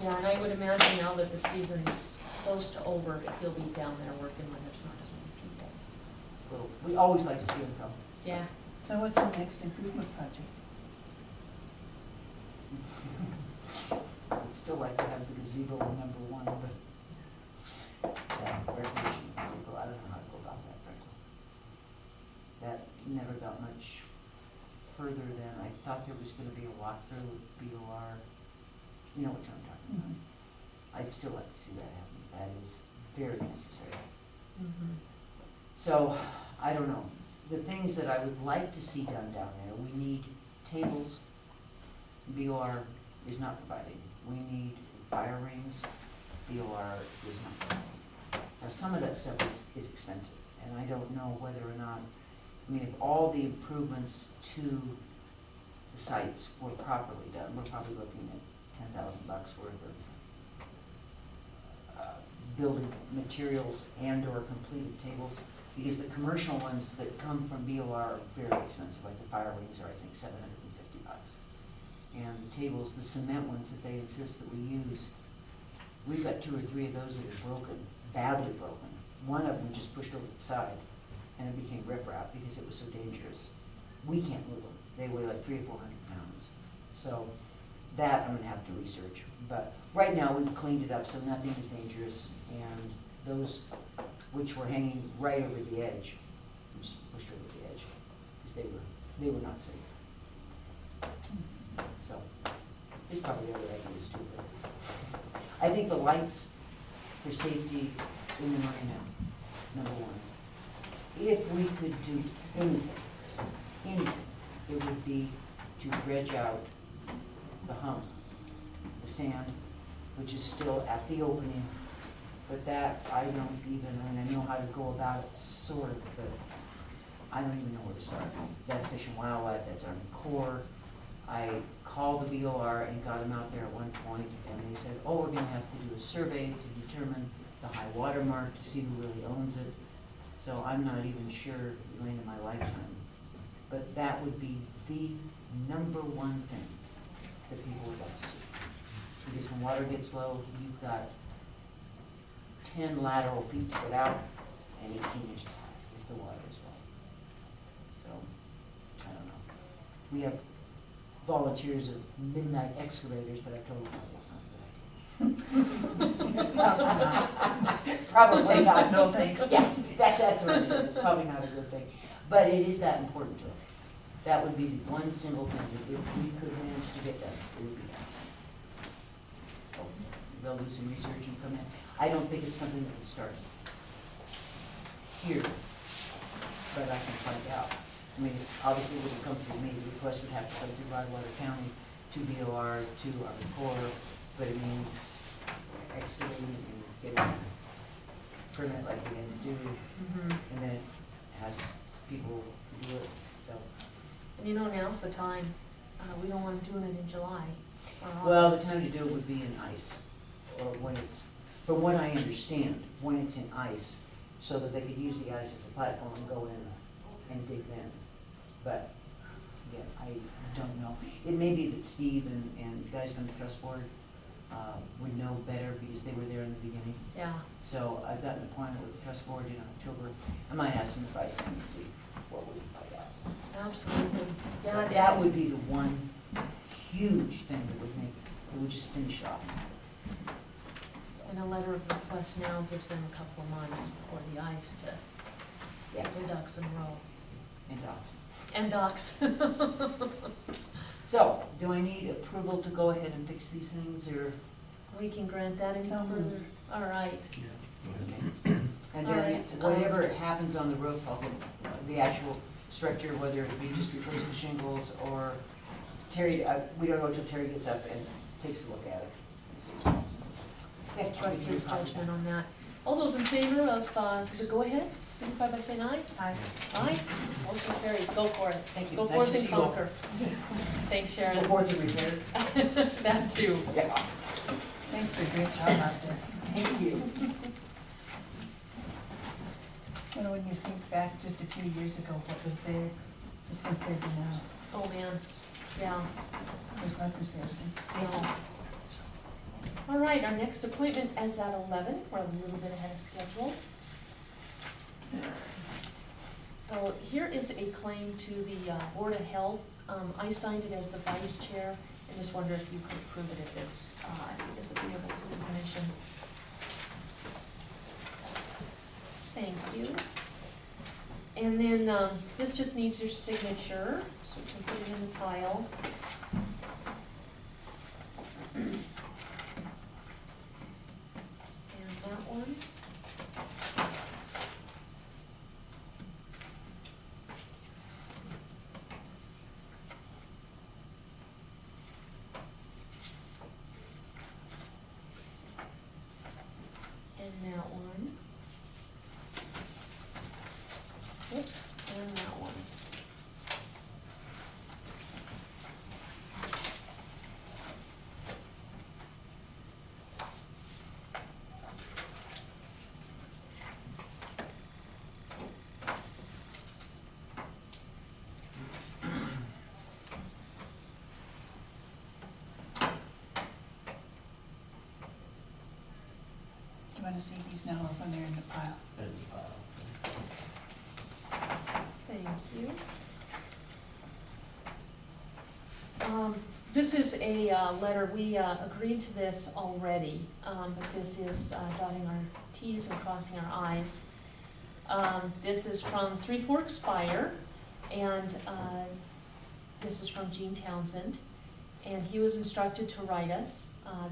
C: Yeah, and I would imagine now that the season's close to over, he'll be down there working when there's not as many people.
J: We always like to see him come.
C: Yeah.
E: So what's the next improvement project?
J: I'd still like to have the gazebo number 1, but yeah, recreation gazebo, I don't know how to go about that, frankly. That never got much further than, I thought there was gonna be a walkthrough with BOR. You know what I'm talking about. I'd still like to see that happen. That is very necessary. So, I don't know. The things that I would like to see done down there, we need tables. BOR is not providing. We need fire rings. BOR is not providing. Now, some of that stuff is expensive, and I don't know whether or not, I mean, if all the improvements to the sites were properly done, we're probably looking at $10,000 worth of building materials and or completed tables, because the commercial ones that come from BOR are very expensive, like the fire rings are, I think, $750. And the tables, the cement ones that they insist that we use, we've got 2 or 3 of those that are broken, badly broken. One of them just pushed over the side, and it became riprap because it was so dangerous. We can't move them. They weigh like 300 or 400 pounds. So that I'm gonna have to research. But right now, we've cleaned it up so nothing is dangerous, and those which were hanging right over the edge, we just pushed over the edge, because they were not safe. So, there's probably other ideas too, but I think the lights for safety in the marina, number 1. If we could do anything, it would be to dredge out the hump, the sand, which is still at the opening, but that I don't even, I mean, I know how to go about it, sort of, but I don't even know where to start. That's Fish and Wildlife, that's Army Corps. I called the BOR and got them out there at one point, and they said, oh, we're gonna have to do a survey to determine the high water mark to see who really owns it. So I'm not even sure, Elaine, in my lifetime. But that would be the number 1 thing that people would like to see. Because when water gets low, you've got 10 lateral feet to get out and 18 inches high if the water is low. So, I don't know. We have volunteers of midnight excavators, but I told them that's not a good idea. Probably
E: Thanks,
J: not.
E: but no thanks.
J: Yeah, that's what I said, it's probably not a good thing, but it is that important to us. That would be the one single thing that if we could manage to get done, it would be done. So, they'll do some research and come in. I don't think it's something that would start here, but I can find out. I mean, obviously it wouldn't come through me, the request would have to come through Broadwater County, to BOR, to Army Corps, but it means excavating and getting a permit like we're gonna do, and then it has people to do it, so.
C: And you know, now's the time, we don't want them doing it in July or
J: Well, the
C: August.
J: time to do it would be in ice, or when it's, from what I understand, when it's in ice, so that they could use the ice as a platform and go in and dig then. But, yeah, I don't know. It may be that Steve and guys from the trust board would know better because they were there in the beginning.
C: Yeah,
J: So I've got an appointment with the trust board in October. I might ask some advice then and see what we can find out.
C: absolutely. Yeah, it
J: That
C: is.
J: would be the one huge thing that would make, it would just finish off.
C: And a letter of request now gives them a couple of months before the ice to
J: Yeah,
C: get their ducks in a row.
J: and dogs.
C: And docks.
J: So, do I need approval to go ahead and fix these things, or?
C: We can grant that any
E: So moved.
C: further. All right.
A: Yeah, go ahead.
J: And
C: All
J: then
C: right,
J: whatever happens on the roof, I'll get the actual structure, whether it be just replace the shingles or Terry, we don't know until Terry gets up and takes a look at it. and see.
C: I trust his judgment on that. All those in favor of the go-ahead, signify by saying aye.
E: Aye.
C: Aye. Motion carries. Go for it.
J: Thank you.
C: Go
J: Nice
C: forth
J: to
C: and
J: see you all.
C: conquer. Thanks,
J: Go
C: Sharon.
J: forth and repair.
C: That too.
J: Yeah,
E: Thanks for a great job out there.
J: thank you.
E: You know, when you think back just a few years ago, what was there, as compared to now,
C: Oh, man. Yeah.
E: there's no comparison.
C: No. All right, our next appointment is at 11. We're a little bit ahead of schedule. So here is a claim to the Board of Health. I signed it as the vice chair. I just wonder if you could approve it if it is agreeable to the commission. Thank you. And then this just needs your signature, so you can put it in the file. And that one. And that one. Oops, and that one.
E: Do you want to see these now or when they're in the pile?
A: And,
C: Thank you. This is a letter, we agreed to this already, but this is dotting our Ts and crossing our Is. This is from Three Forks Fire, and this is from Gene Townsend, and he was instructed to write us.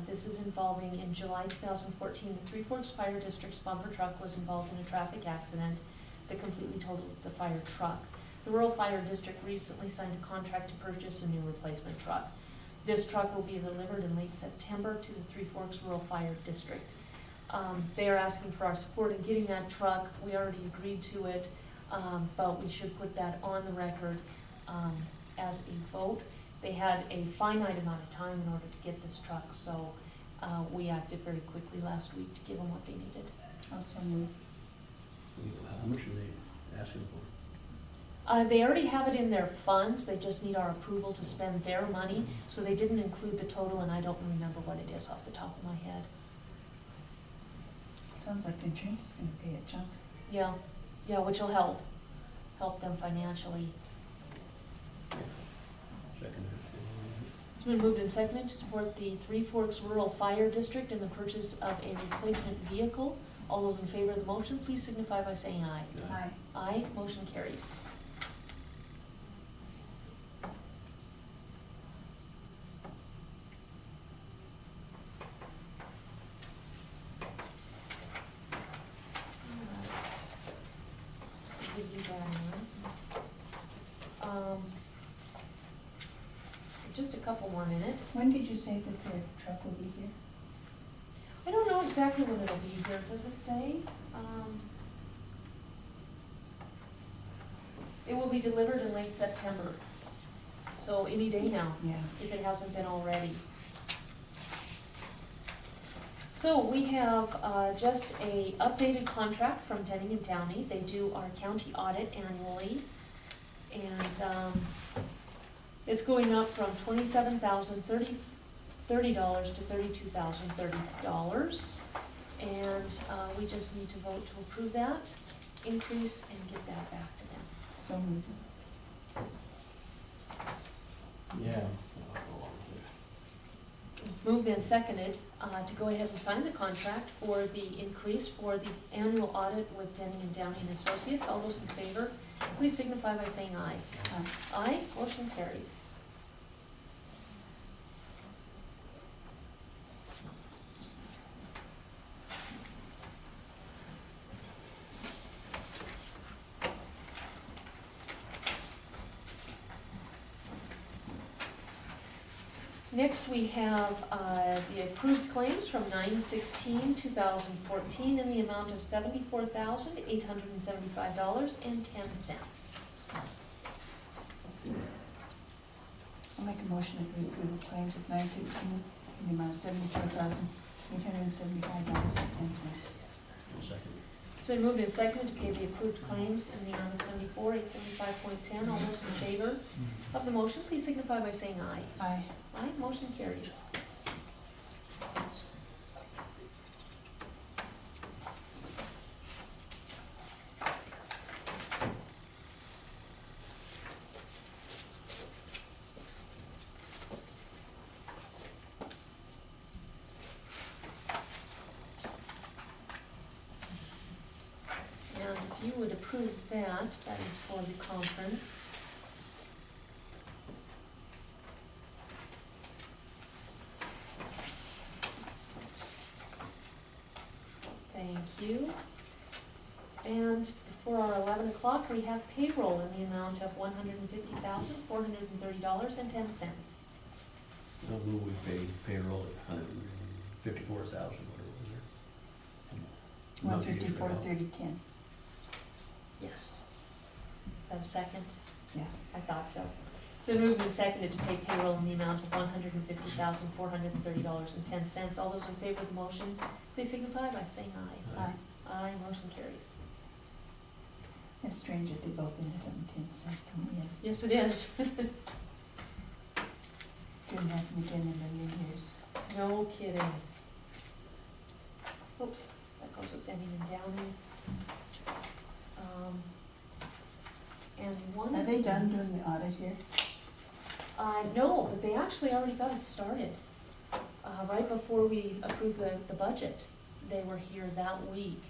C: This is involving, in July 2014, the Three Forks Fire District's bumper truck was involved in a traffic accident that completely totaled the fire truck. The Rural Fire District recently signed a contract to purchase a new replacement truck. This truck will be delivered in late September to the Three Forks Rural Fire District. They are asking for our support in getting that truck. We already agreed to it, but we should put that on the record as a vote. They had a finite amount of time in order to get this truck, so we acted very quickly last week to give them what they needed.
E: Also move.
A: how much are they asking for?
C: They already have it in their funds, they just need our approval to spend their money, so they didn't include the total, and I don't remember what it is off the top of my head.
E: Sounds like insurance is gonna pay a chunk.
C: Yeah, which will help them financially.
A: Second.
C: It's been moved and seconded to support the Three Forks Rural Fire District in the purchase of a replacement vehicle. All those in favor of the motion, please signify by saying aye.
E: Aye.
C: Aye, motion carries. Alright. Give you that one. Just a couple more minutes.
E: When did you say that the truck will be here?
C: I don't know exactly when it'll be here, does it say? It will be delivered in late September, so any day now,
E: Yeah.
C: if it hasn't been already. So we have just a updated contract from Denning and Downey. They do our county audit annually. And it's going up from $27,030 to $32,030. And we just need to vote to approve that increase and get that back to them.
E: So moved.
A: Yeah.
C: It's moved and seconded to go ahead and sign the contract for the increase for the annual audit with Denning and Downey and Associates. All those in favor, please signify by saying aye.
E: Aye.
C: Aye, motion carries. Next, we have the approved claims from 9/16/2014 in the amount of $74,875.10.
E: I'll make a motion that we approve the claims of 9/16 in the amount of $74,875.10.
A: Second.
C: It's been moved and seconded to pay the approved claims in the amount of $74,875.10. All those in favor of the motion, please signify by saying aye.
E: Aye.
C: Aye, motion carries. And if you would approve that, that is for the conference. Thank you. And for our 11 o'clock, we have payroll in the amount of $150,430.10.
A: I'll move we pay payroll at $154,000, whatever was there.
E: 154, 3010.
C: Yes. Is that a second?
E: Yeah.
C: I thought so. So moved and seconded to pay payroll in the amount of $150,430.10. All those in favor of the motion, please signify by saying aye.
E: Aye.
C: Aye, motion carries.
E: It's strange that they both ended up in 10 cents in the end.
C: Yes, it is.
E: Didn't happen again in a million years.
C: No kidding. Oops, that goes with Denning and Downey. And one
E: Are
C: of
E: they
C: the
E: done
C: things-
E: doing the audit here?
C: No, but they actually already got it started. Right before we approved the budget, they were here that week,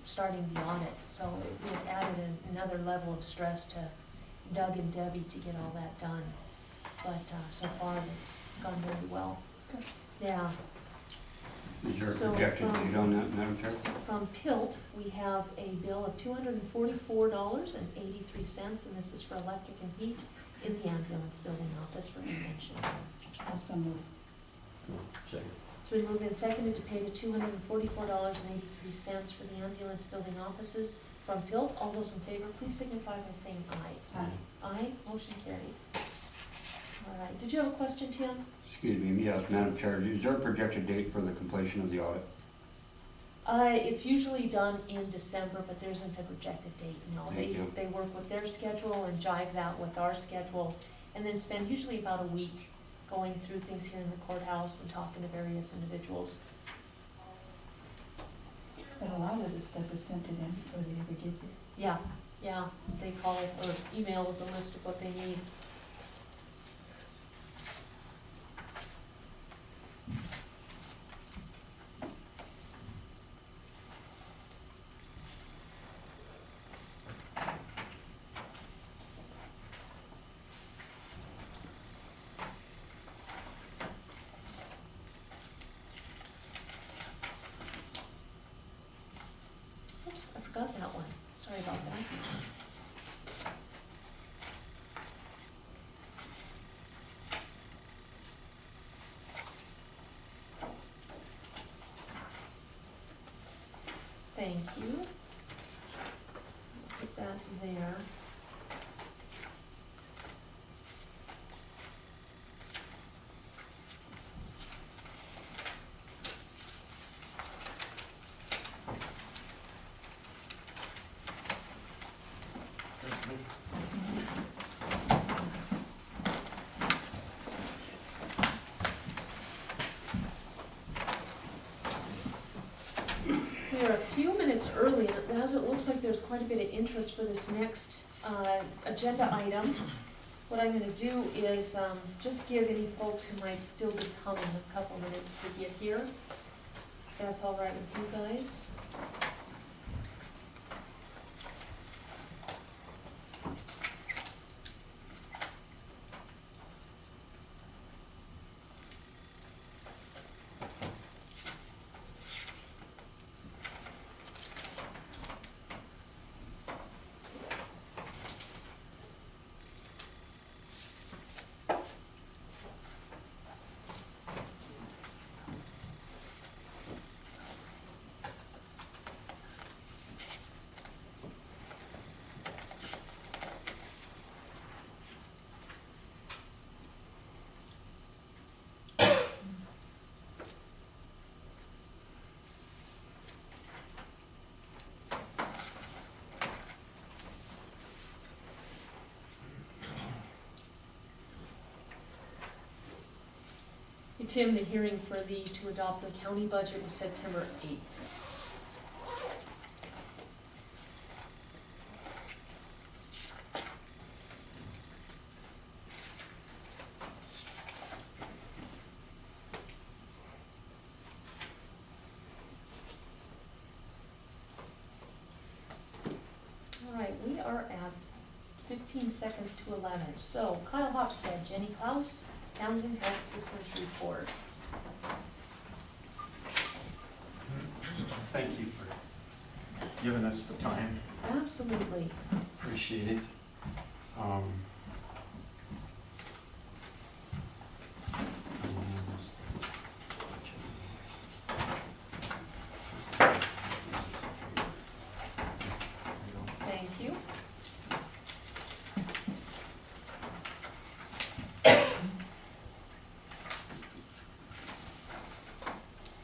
C: starting the audit. So it added another level of stress to Doug and Debbie to get all that done. But so far, it's gone very well.
E: Good.
C: Yeah.
G: Is there a
C: So
G: projected
C: from-
G: date on that, Madam Chair?
C: So from PILT, we have a bill of $244.83, and this is for electric and heat in the ambulance building office for extension.
E: Also moved.
A: Second.
C: It's been moved and seconded to pay the $244.83 for the ambulance building offices from PILT. All those in favor, please signify by saying aye.
E: Aye.
C: Aye, motion carries. All right, did you have a question, Tim?
G: Excuse me, yes, Madam Chair, is there a projected date for the completion of the audit?
C: It's usually done in December, but there isn't a projected date, no.
G: Thank you.
C: They work with their schedule and jive that with our schedule, and then spend usually about a week going through things here in the courthouse and talking to various individuals.
E: But a lot of this stuff is sent to them before they ever get here.
C: Yeah, they call or email with a list of what they need. got that one. Sorry about that. Thank you. Put that there. We are a few minutes early, and as it looks like there's quite a bit of interest for this next agenda item, what I'm gonna do is just give any folks who might still be coming a couple minutes to get here. If that's all right with you guys. Hey, Tim, the hearing for to adopt the county budget was September 8th. All right, we are at 15 seconds to 11. So Kyle Hopstead, Jenny Klaus, Townsend Health Systems report.
K: Thank you for giving us the time.
C: Absolutely.
K: Appreciate it.
C: Thank you.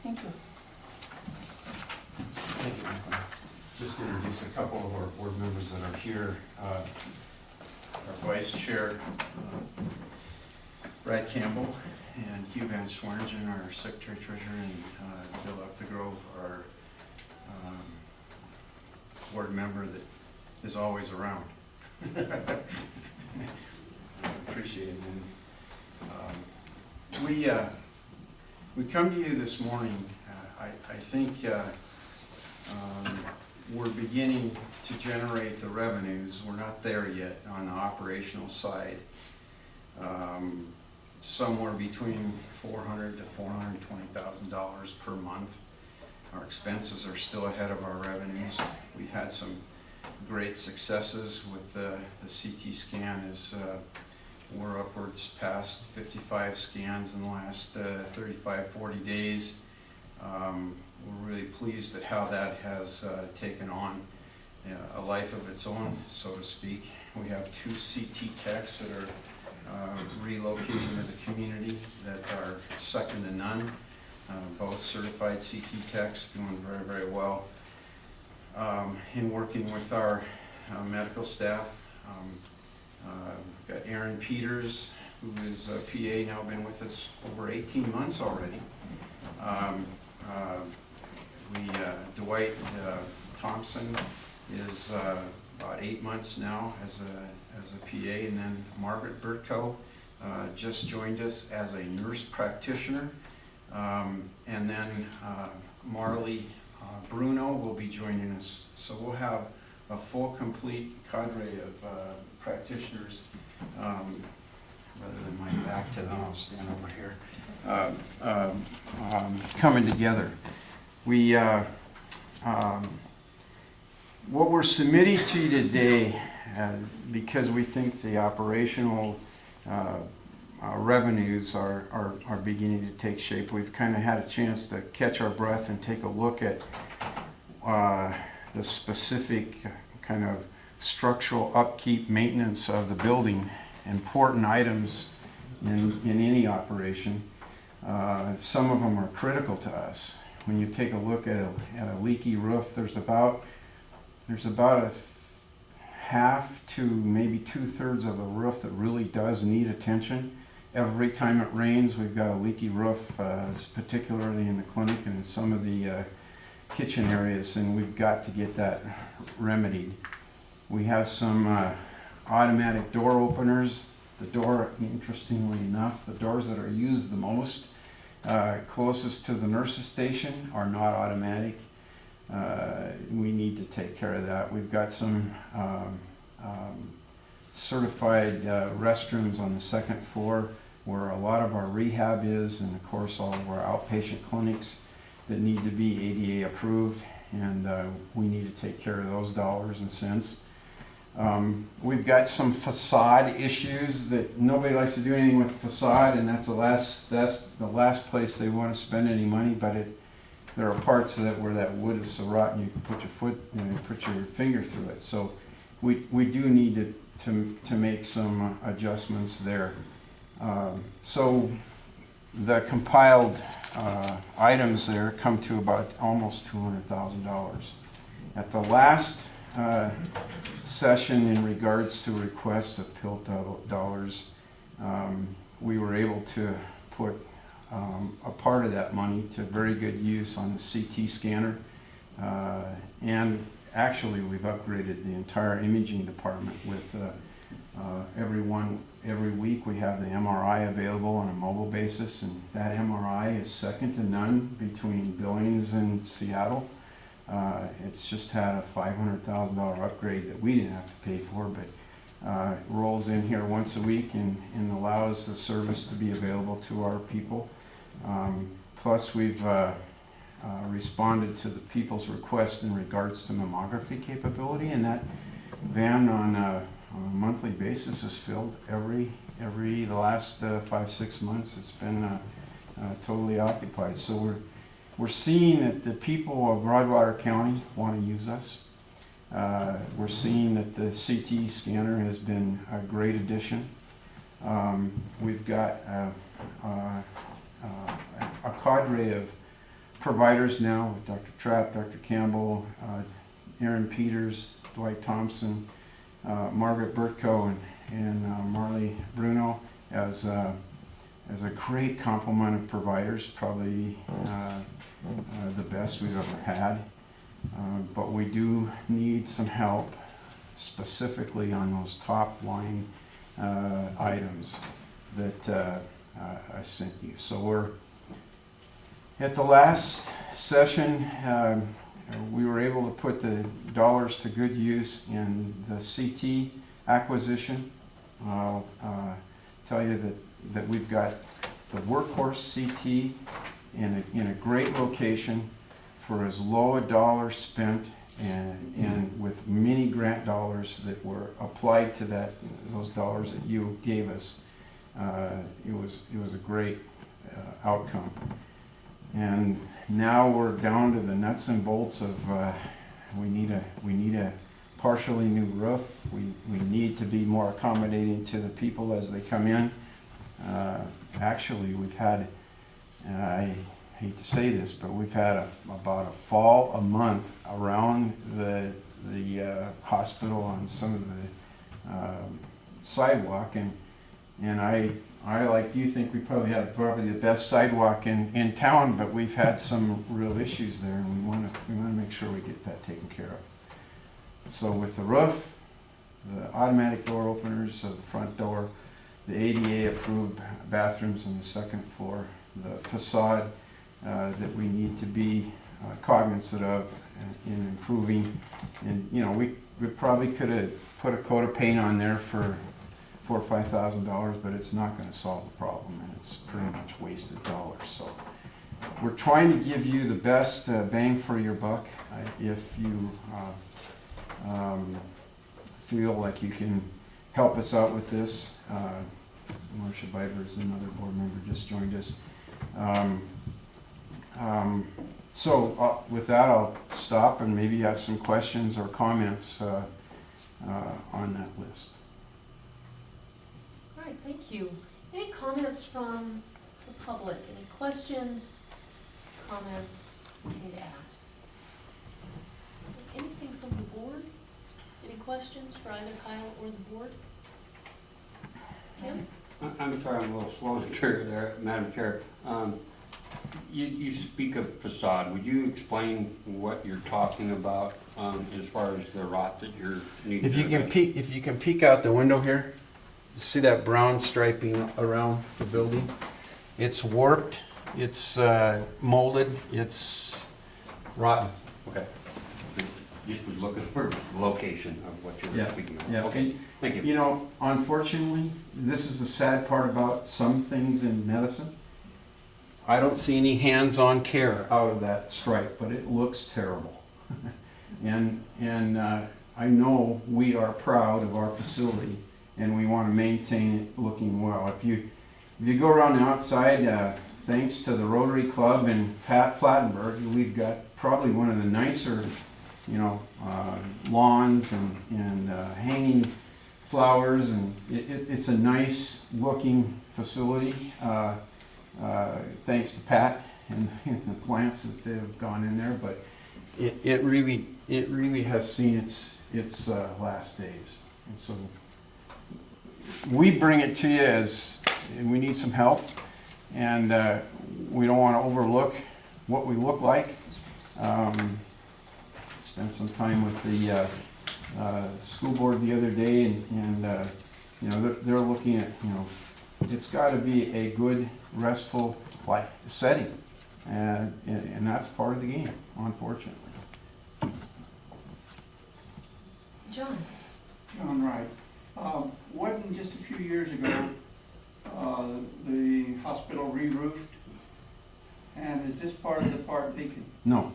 E: Thank you.
K: Thank you, Michael. Just introduce a couple of our board members that are here. Our vice chair, Brad Campbell, and Hugh Van Swearingen, our secretary treasurer, and Bill Upthegrove, our board member that is always around. Appreciate it. And, we come to you this morning. I think we're beginning to generate the revenues. We're not there yet on the operational side. Somewhere between $400,000 to $420,000 per month. Our expenses are still ahead of our revenues. We've had some great successes with the CT scan as we're upwards past 55 scans in the last 35, 40 days. We're really pleased at how that has taken on a life of its own, so to speak. We have 2 CT techs that are relocating to the community that are second to none. Both certified CT techs, doing very, very well. In working with our medical staff, got Aaron Peters, who is a PA, now been with us over 18 months already. Dwight Thompson is about 8 months now as a PA, and then Margaret Bertko just joined us as a nurse practitioner, and then Marley Bruno will be joining us. So we'll have a full, complete cadre of practitioners. Rather than my back to them, I'll stand over here. Coming together. What we're submitting to you today, because we think the operational revenues are beginning to take shape, we've kind of had a chance to catch our breath and take a look at the specific kind of structural upkeep, maintenance of the building, important items in any operation. Some of them are critical to us. When you take a look at a leaky roof, there's about a half to maybe 2/3 of the roof that really does need attention. Every time it rains, we've got a leaky roof, particularly in the clinic and in some of the kitchen areas, and we've got to get that remedied. We have some automatic door openers. The door, interestingly enough, the doors that are used the most closest to the nurse's station are not automatic. We need to take care of that. We've got some certified restrooms on the second floor where a lot of our rehab is, and of course all of our outpatient clinics that need to be ADA approved, and we need to take care of those dollars and cents. We've got some facade issues that nobody likes to do anything with facade, and that's the last place they want to spend any money, but there are parts of it where that wood is so rotten you can put your finger through it. So we do need to make some adjustments there. So the compiled items there come to about almost $200,000. At the last session in regards to requests of PILT dollars, we were able to put a part of that money to very good use on the CT scanner, and actually we've upgraded the entire imaging department with every week we have the MRI available on a mobile basis, and that MRI is second to none between Billings and Seattle. It's just had a $500,000 upgrade that we didn't have to pay for, but it rolls in here once a week and allows the service to be available to our people. Plus we've responded to the people's request in regards to mammography capability, and that van on a monthly basis is filled the last 5-6 months. It's been totally occupied. So we're seeing that the people of Broadwater County want to use us. We're seeing that the CT scanner has been a great addition. We've got a cadre of providers now with Dr. Trapp, Dr. Campbell, Aaron Peters, Dwight Thompson, Margaret Bertko, and Marley Bruno as a great complement of providers, probably the best we've ever had. But we do need some help specifically on those top line items that I sent you. So we're at the last session, we were able to put the dollars to good use in the CT acquisition. I'll tell you that we've got the workhorse CT in a great location for as low a dollar spent, and with many grant dollars that were applied to those dollars that you gave us. It was a great outcome. And now we're down to the nuts and bolts of we need a partially new roof. We need to be more accommodating to the people as they come in. Actually, we've had, I hate to say this, but we've had about a fall a month around the hospital on some of the sidewalk, and I like you think we probably have the best sidewalk in town, but we've had some real issues there, and we want to make sure we get that taken care of. So with the roof, the automatic door openers of the front door, the ADA approved bathrooms on the second floor, the facade that we need to be cognizant of in improving, and we probably could have put a coat of paint on there for $4,000 or $5,000, but it's not going to solve the problem, and it's pretty much wasted dollars. So we're trying to give you the best bang for your buck. If you feel like you can help us out with this. Marcia Biber is another board member, just joined us. So with that, I'll stop and maybe you have some questions or comments on that list.
C: All right, thank you. Any comments from the public? Any questions, comments we need to add? Anything from the board? Any questions for either Kyle or the board? Tim?
G: I'm sorry, I'm a little slow there, Madam Chair. You speak of facade. Would you explain what you're talking about as far as the rot that you're needing?
K: If you can peek out the window here, see that brown striping around the building? It's warped, it's molded, it's rotten.
G: Okay. Just was looking for location of what you were
K: Yeah,
G: speaking of.
K: yeah.
G: Okay, thank you.
K: You know, unfortunately, this is the sad part about some things in medicine. I don't see any hands-on care out of that stripe, but it looks terrible. And I know we are proud of our facility, and we want to maintain it looking well. If you go around the outside, thanks to the Rotary Club and Pat Plattenberg, we've got probably one of the nicer, lawns and hanging flowers, and it's a nice looking facility. Thanks to Pat and the plants that they've gone in there, but it really has seen its last days. And so we bring it to you as we need some help, and we don't want to overlook what we look like. Spent some time with the school board the other day, and they're looking at, it's got to be a good, restful setting, and that's part of the game, unfortunately.
C: John?
L: John Wright. Wasn't just a few years ago, the hospital re-roofed, and is this part of the part leaking?
K: No,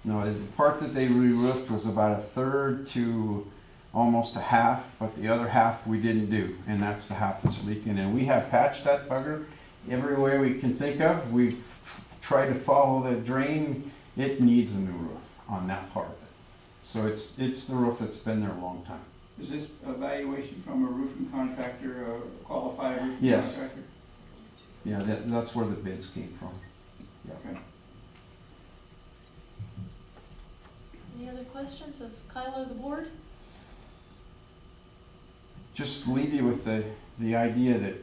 K: the part that they re-roofed was about a third to almost a half, but the other half we didn't do, and that's the half that's leaking. And we have patched that bugger every way we can think of. We've tried to follow the drain. It needs a new roof on that part of it. So it's the roof that's been there a long time.
L: Is this evaluation from a roofing contractor, a qualified roofing
K: Yes.
L: contractor?
K: Yeah, that's where the bids came from. Yeah.
L: Okay.
C: Any other questions of Kyle or the board?
K: Just leave you with the idea that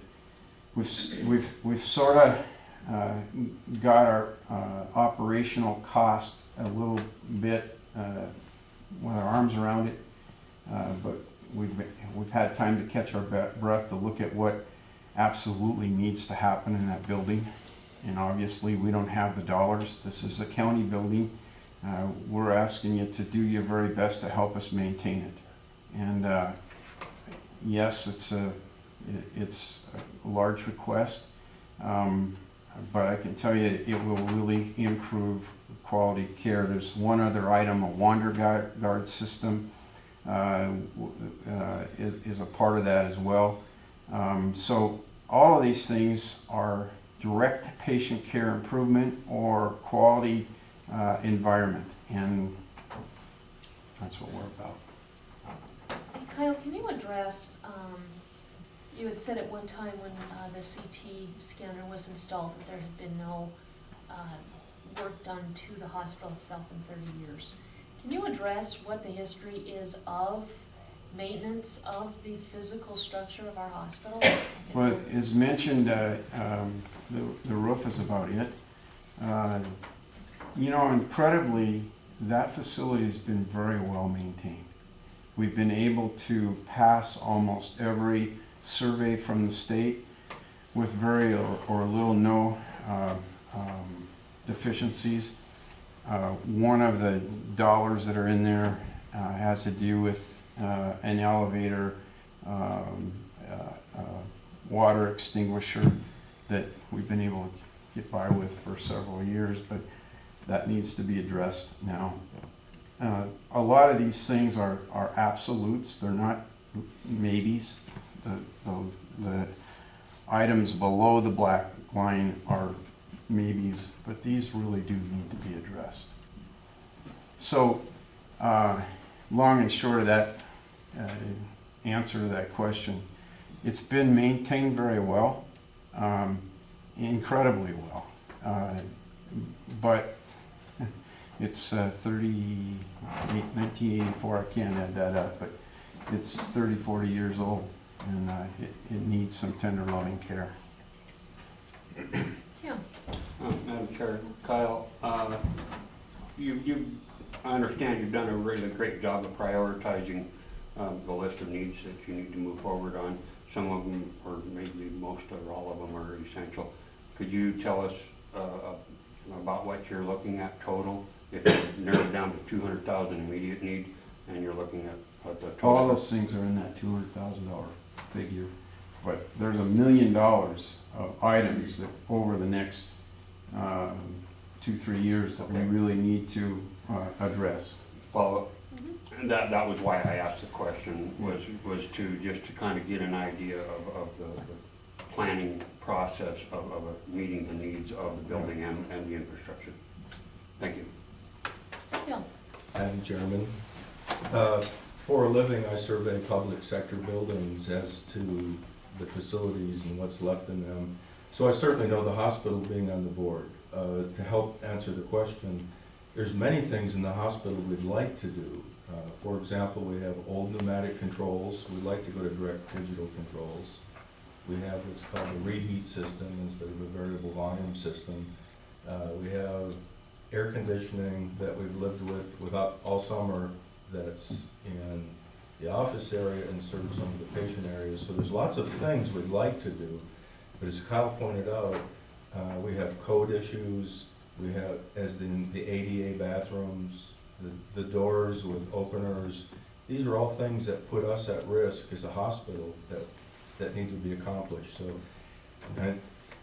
K: we've sort of got our operational cost a little bit with our arms around it, but we've had time to catch our breath to look at what absolutely needs to happen in that building. And obviously we don't have the dollars. This is a county building. We're asking you to do your very best to help us maintain it. And yes, it's a large request, but I can tell you it will really improve quality care. There's one other item, a Wander Guard system is a part of that as well. So all of these things are direct patient care improvement or quality environment, and that's what we're about.
C: Hey Kyle, can you address, you had said at one time when the CT scanner was installed that there had been no work done to the hospital itself in 30 years. Can you address what the history is of maintenance of the physical structure of our hospital?
K: Well, as mentioned, the roof is about it. Incredibly, that facility has been very well maintained. We've been able to pass almost every survey from the state with very or little no deficiencies. One of the dollars that are in there has to do with an elevator water extinguisher that we've been able to get by with for several years, but that needs to be addressed now. a lot of these things are absolutes, they're not maybes. The items below the black line are maybes, but these really do need to be addressed. So, long and short of that answer to that question, it's been maintained very well, incredibly well. But it's 1984, I can't add that up, but it's 30, 40 years old, and it needs some tender loving care.
C: Tim?
G: Madam Chair, Kyle, I understand you've done a really great job of prioritizing the list of needs that you need to move forward on. Some of them, or maybe most or all of them, are essential. Could you tell us about what you're looking at total? If you narrow it down to 200,000 immediate need, and you're looking at the total.
K: All those things are in that $200,000 figure, but there's $1 million of items that over the next 2-3 years that we really need to address.
G: Well, and that was why I asked the question, was to just to kind of get an idea of the planning process of meeting the needs of the building and the infrastructure. Thank you.
C: Bill?
D: Madam Chairman, for a living, I survey public sector buildings as to the facilities and what's left in them. So I certainly know the hospital being on the board. To help answer the question, there's many things in the hospital we'd like to do. For example, we have old pneumatic controls. We'd like to go to direct digital controls. We have what's called a reheat system instead of a variable volume system. We have air conditioning that we've lived with all summer that's in the office area and sort of some of the patient areas. So there's lots of things we'd like to do, but as Kyle pointed out, we have code issues. We have, as in the ADA bathrooms, the doors with openers. These are all things that put us at risk as a hospital that need to be accomplished. So, and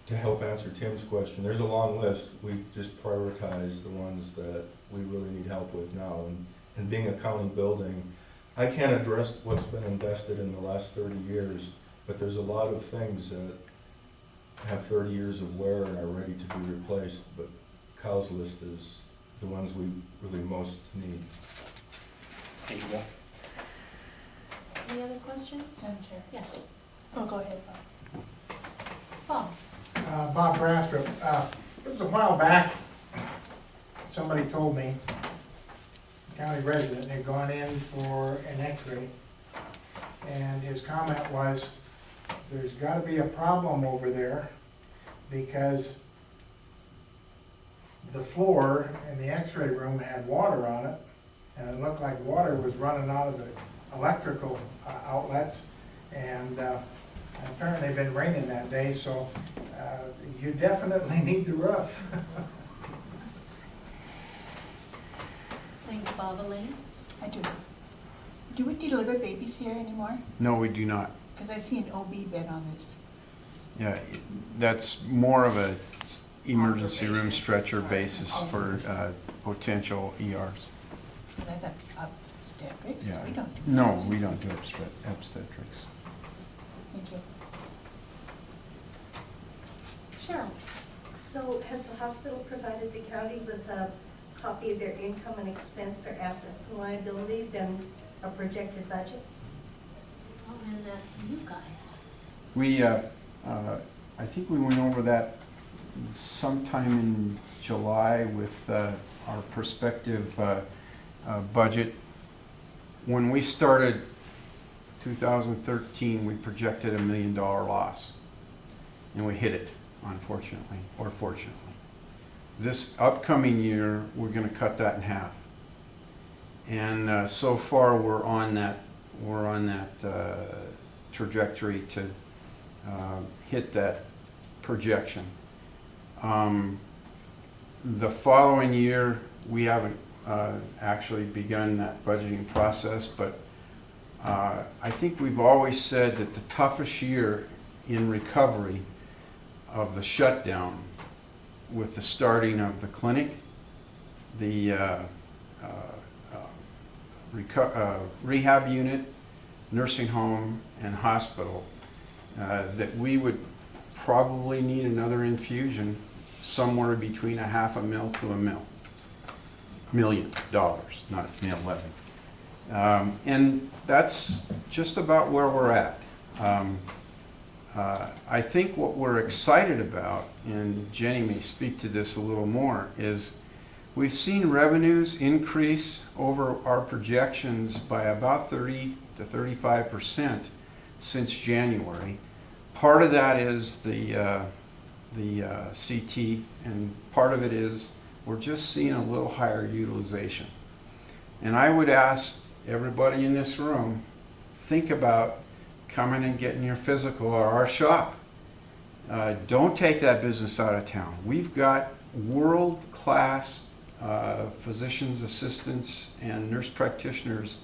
D: to help answer Tim's question, there's a long list. We just prioritize the ones that we really need help with now. And being a county building, I can't address what's been invested in the last 30 years, but there's a lot of things that have 30 years of wear and are ready to be replaced. But Kyle's list is the ones we really most need.
G: Thank you, Bill.
C: Any other questions?
E: Madam Chair.
C: Yes.
E: Oh, go ahead, Bob.
C: Bob?
M: Bob Brastrup. It was a while back, somebody told me, a county resident, had gone in for an x-ray, and his comment was, there's gotta be a problem over there, because the floor in the x-ray room had water on it, and it looked like water was running out of the electrical outlets, and apparently it had been raining that day, so you definitely need the roof.
C: Thanks, Bob. Elaine?
E: I do. Do we deliver babies here anymore?
K: No, we do not.
E: Because I see an OB bed on this.
K: Yeah, that's more of a emergency room stretcher basis for potential ERs.
E: Is that obstetrics?
K: Yeah.
E: We don't do
K: No,
E: those.
K: we don't do obstetrics.
E: Thank you.
C: Cheryl?
N: So has the hospital provided the county with a copy of their income and expense, their assets and liabilities, and a projected budget?
C: I'll hand that to you guys.
K: We, I think we went over that sometime in July with our prospective budget. When we started 2013, we projected $1 million loss, and we hit it, unfortunately, or fortunately. This upcoming year, we're going to cut that in half, and so far we're on that trajectory to hit that projection. The following year, we haven't actually begun that budgeting process, but I think we've always said that the toughest year in recovery of the shutdown, with the starting of the clinic, the rehab unit, nursing home, and hospital, that we would probably need another infusion somewhere between $500,000 to $1 million, not mil levy. And that's just about where we're at. I think what we're excited about, and Jenny may speak to this a little more, is we've seen revenues increase over our projections by about 30 to 35% since January. Part of that is the CT, and part of it is we're just seeing a little higher utilization. And I would ask everybody in this room, think about coming and getting your physical at our shop. Don't take that business out of town. We've got world-class physicians, assistants, and nurse practitioners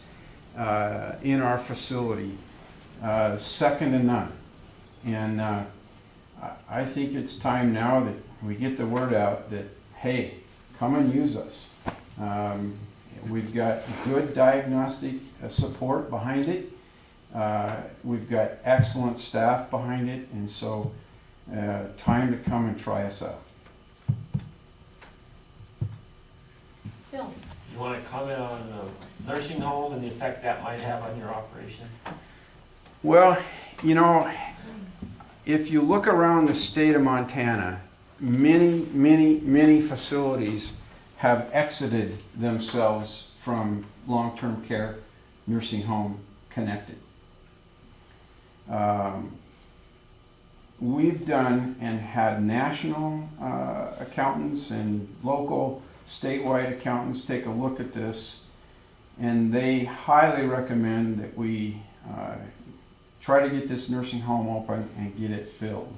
K: in our facility, second to none. And I think it's time now that we get the word out that, hey, come and use us. We've got good diagnostic support behind it. We've got excellent staff behind it, and so time to come and try us out.
C: Bill?
B: You want to comment on the nursing home and the effect that might have on your operation?
K: Well, you know, if you look around the state of Montana, many facilities have exited themselves from long-term care, nursing home connected. We've done and had national accountants and local statewide accountants take a look at this, and they highly recommend that we try to get this nursing home open and get it filled.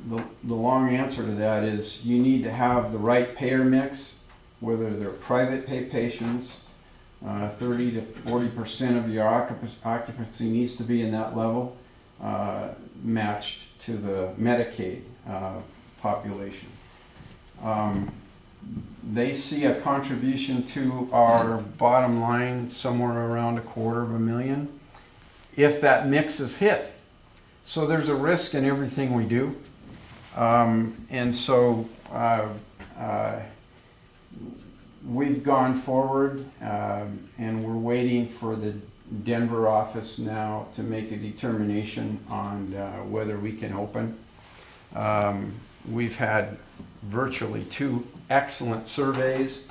K: The long answer to that is you need to have the right payer mix, whether they're private pay patients, 30 to 40% of your occupancy needs to be in that level, matched to the Medicaid population. They see a contribution to our bottom line somewhere around $250,000 if that mix is hit. So there's a risk in everything we do. And so we've gone forward and we're waiting for the Denver office now to make a determination on whether we can open. We've had virtually 2 excellent surveys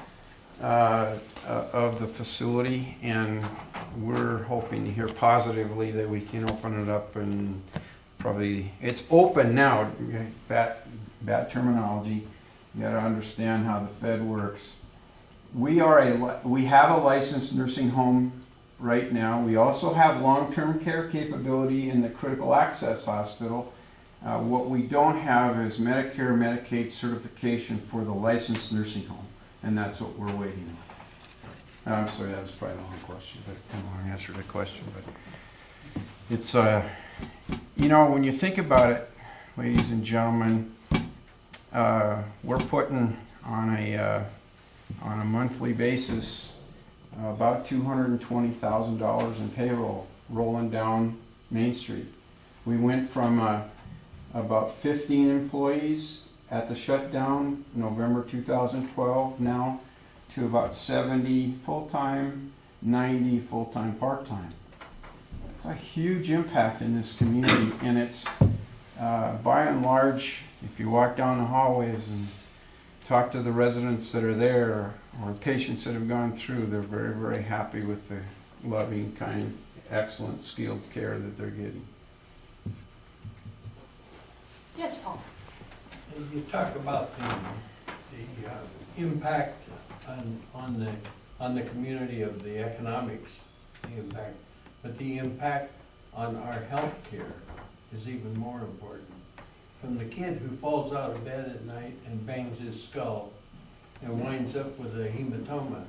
K: of the facility, and we're hoping to hear positively that we can open it up, and probably it's open now. Bad terminology. You got to understand how the Fed works. We have a licensed nursing home right now. We also have long-term care capability in the critical access hospital. What we don't have is Medicare, Medicaid certification for the licensed nursing home, and that's what we're waiting on. I'm sorry, that was probably a long question, but a long answer to the question. But it's, you know, when you think about it, ladies and gentlemen, we're putting on a monthly basis about $220,000 in payroll rolling down Main Street. We went from about 15 employees at the shutdown, November 2012, now to about 70 full-time, 90 full-time, part-time. It's a huge impact in this community, and it's, by and large, if you walk down the hallways and talk to the residents that are there or patients that have gone through, they're very, very happy with the loving, kind, excellent, skilled care that they're getting.
C: Yes, Paul?
O: You talk about the impact on the community of the economics, the impact, but the impact on our health care is even more important. From the kid who falls out of bed at night and bangs his skull and winds up with a hematoma,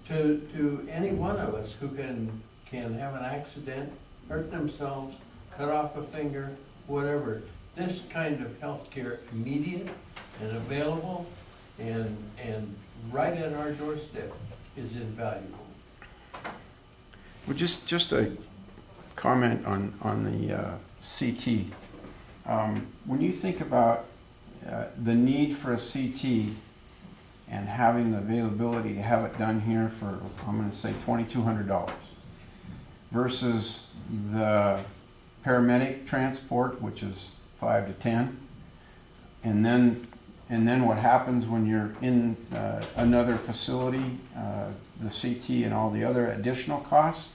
O: to any one of us who can have an accident, hurt themselves, cut off a finger, whatever. This kind of health care, immediate and available, and right at our doorstep is invaluable.
K: Well, just a comment on the CT. When you think about the need for a CT and having the availability to have it done here for, I'm going to say $2,200 versus the paramedic transport, which is $5 to $10, and then what happens when you're in another facility, the CT and all the other additional costs.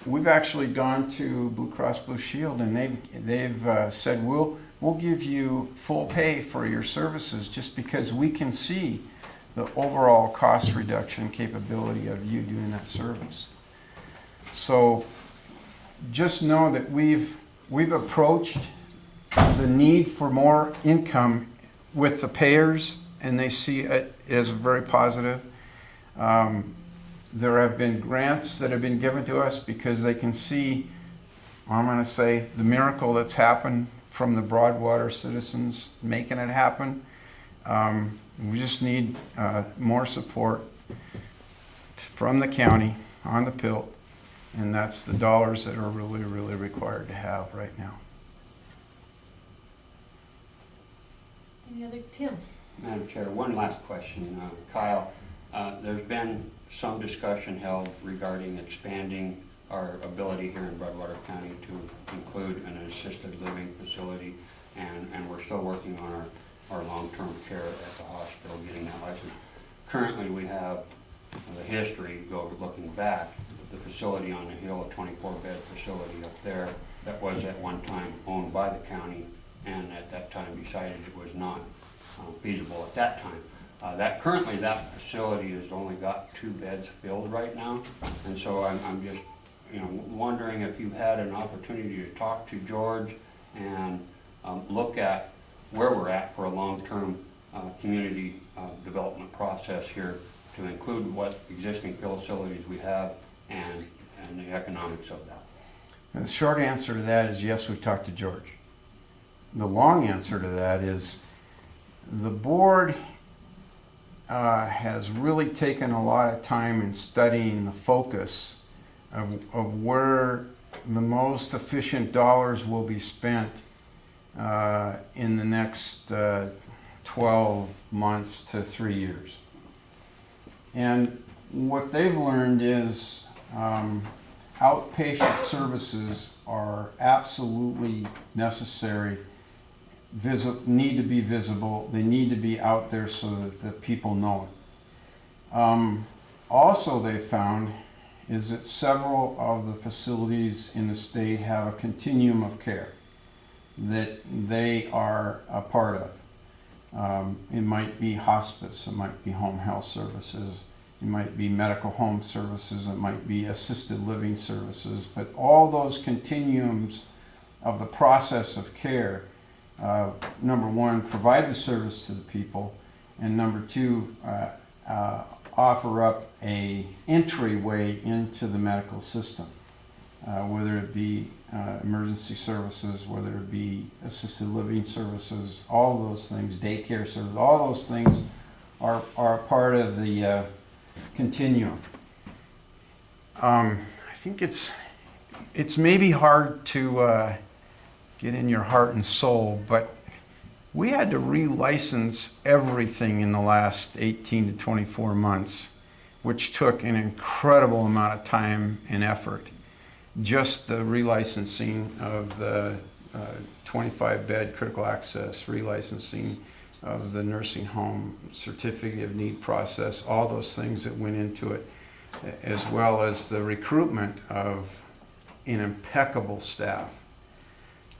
K: We've actually gone to Blue Cross Blue Shield, and they've said we'll give you full pay for your services just because we can see the overall cost reduction capability of you doing that service. So just know that we've approached the need for more income with the payers, and they see it as very positive. There have been grants that have been given to us because they can see, I'm going to say, the miracle that's happened from the Broadwater citizens making it happen. We just need more support from the county on the PILT, and that's the dollars that are really, really required to have right now.
C: Any other, Tim?
G: Madam Chair, one last question. Kyle, there's been some discussion held regarding expanding our ability here in Broadwater County to include an assisted living facility, and we're still working on our long-term care at the hospital, getting that license. Currently, we have the history, looking back, the facility on the hill, a 24-bed facility up there that was at one time owned by the county, and at that time decided it was not feasible at that time. Currently that facility has only got 2 beds filled right now, and so I'm just wondering if you've had an opportunity to talk to George and look at where we're at for a long-term community development process here to include what existing facilities we have and the economics of that.
K: And the short answer to that is yes, we've talked to George. The long answer to that is the board has really taken a lot of time in studying the focus of where the most efficient dollars will be spent in the next 12 months to 3 years. And what they've learned is outpatient services are absolutely necessary, need to be visible, they need to be out there so that the people know it. Also, they found is that several of the facilities in the state have a continuum of care that they are a part of. It might be hospice, it might be home health services, it might be medical home services, it might be assisted living services, but all those continuums of the process of care, number one, provide the service to the people, and number two, offer up an entryway into the medical system, whether it be emergency services, whether it be assisted living services, all of those things, daycare services, all those things are part of the continuum. I think it's maybe hard to get in your heart and soul, but we had to relicense everything in the last 18 to 24 months, which took an incredible amount of time and effort. Just the relicensing of the 25-bed critical access, relicensing of the nursing home certificate of need process, all those things that went into it, as well as the recruitment of an impeccable staff.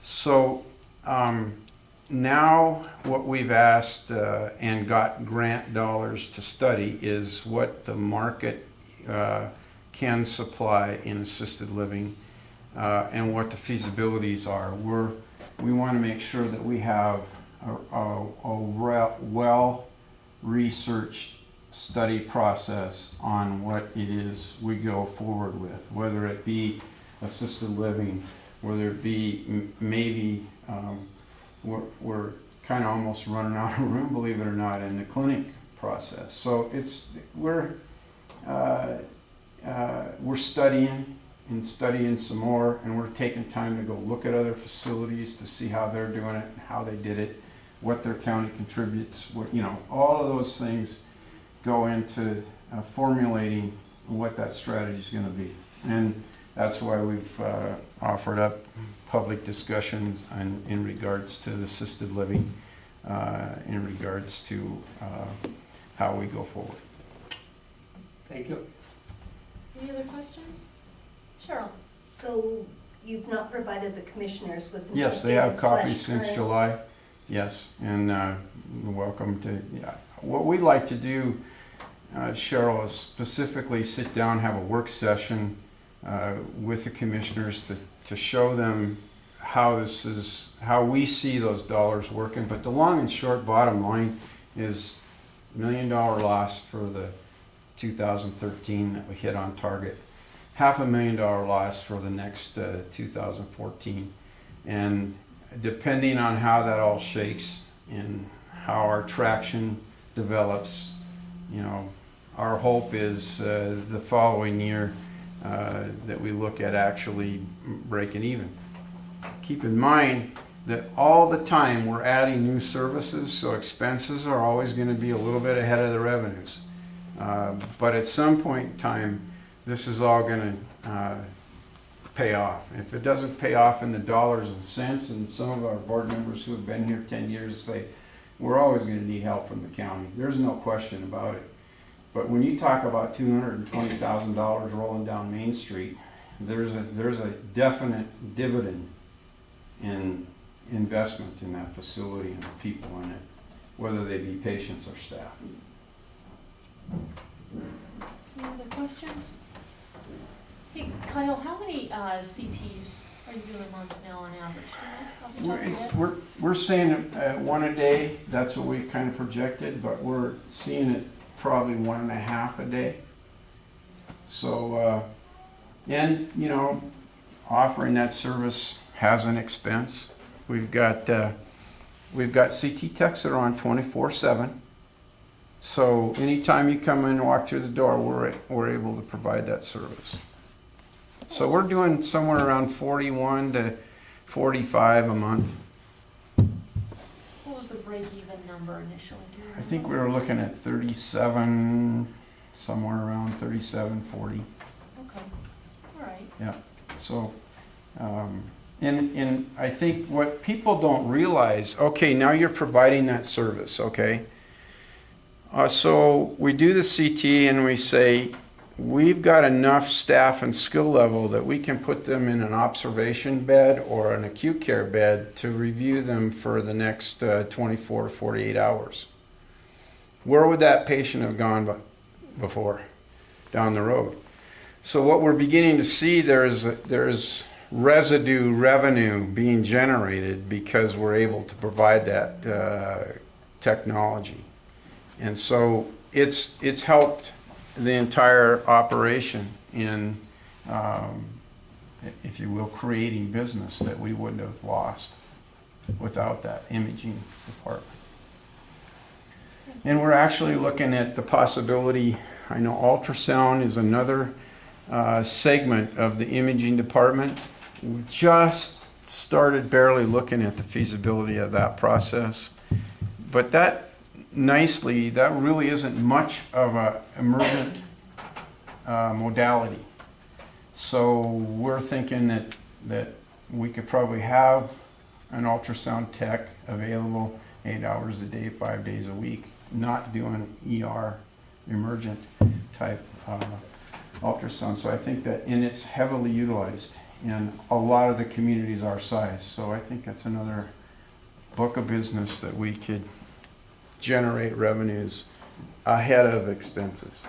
K: So now what we've asked and got grant dollars to study is what the market can supply in assisted living and what the feasibilities are. We want to make sure that we have a well-researched study process on what it is we go forward with, whether it be assisted living, whether it be maybe we're kind of almost running out of room, believe it or not, in the clinic process. So we're studying and studying some more, and we're taking time to go look at other facilities to see how they're doing it, how they did it, what their county contributes, all of those things go into formulating what that strategy is going to be. And that's why we've offered up public discussions in regards to the assisted living, in regards to how we go forward.
B: Thank you.
C: Any other questions? Cheryl?
N: So you've not provided the commissioners with an
K: Yes, they have
N: updated
K: copies
N: slash
K: since
N: current-
K: July. Yes, and you're welcome to. Yeah. What we'd like to do, Cheryl, is specifically sit down, have a work session with the commissioners to show them how we see those dollars working. But the long and short bottom line is $1 million loss for the 2013 that we hit on target, $500,000 loss for the next 2014, and depending on how that all shakes and how our traction develops, our hope is the following year that we look at actually breaking even. Keep in mind that all the time we're adding new services, so expenses are always going to be a little bit ahead of the revenues. But at some point in time, this is all going to pay off. If it doesn't pay off in the dollars and cents, and some of our board members who have been here 10 years say, we're always going to need help from the county. There's no question about it. But when you talk about $220,000 rolling down Main Street, there's a definite dividend in investment in that facility and the people in it, whether they be patients or staff.
C: Any other questions? Hey, Kyle, how many CTs are you doing a month now on average? Off the top of your head?
K: We're seeing one a day. That's what we kind of projected, but we're seeing it probably 1.5 a day. So, offering that service has an expense. We've got CT techs that are on 24/7. So anytime you come in and walk through the door, we're able to provide that service. So we're doing somewhere around 41 to 45 a month.
C: What was the break-even number initially? Do you
K: I think we
C: remember?
K: were looking at 37, somewhere around 37, 40.
C: Okay, all right.
K: Yeah. So, and I think what people don't realize, okay, now you're providing that service, okay? So we do the CT and we say, we've got enough staff and skill level that we can put them in an observation bed or an acute care bed to review them for the next 24 to 48 hours. Where would that patient have gone before? Down the road. So what we're beginning to see, there's residue revenue being generated because we're able to provide that technology. And so it's helped the entire operation in, if you will, creating business that we wouldn't have lost without that imaging department. And we're actually looking at the possibility, I know ultrasound is another segment of the imaging department. We just started barely looking at the feasibility of that process. But that really isn't much of an emergent modality. So we're thinking that we could probably have an ultrasound tech available 8 hours a day, 5 days a week, not doing ER emergent type ultrasound. So I think that, and it's heavily utilized in a lot of the communities our size. So I think that's another book of business that we could generate revenues ahead of expenses.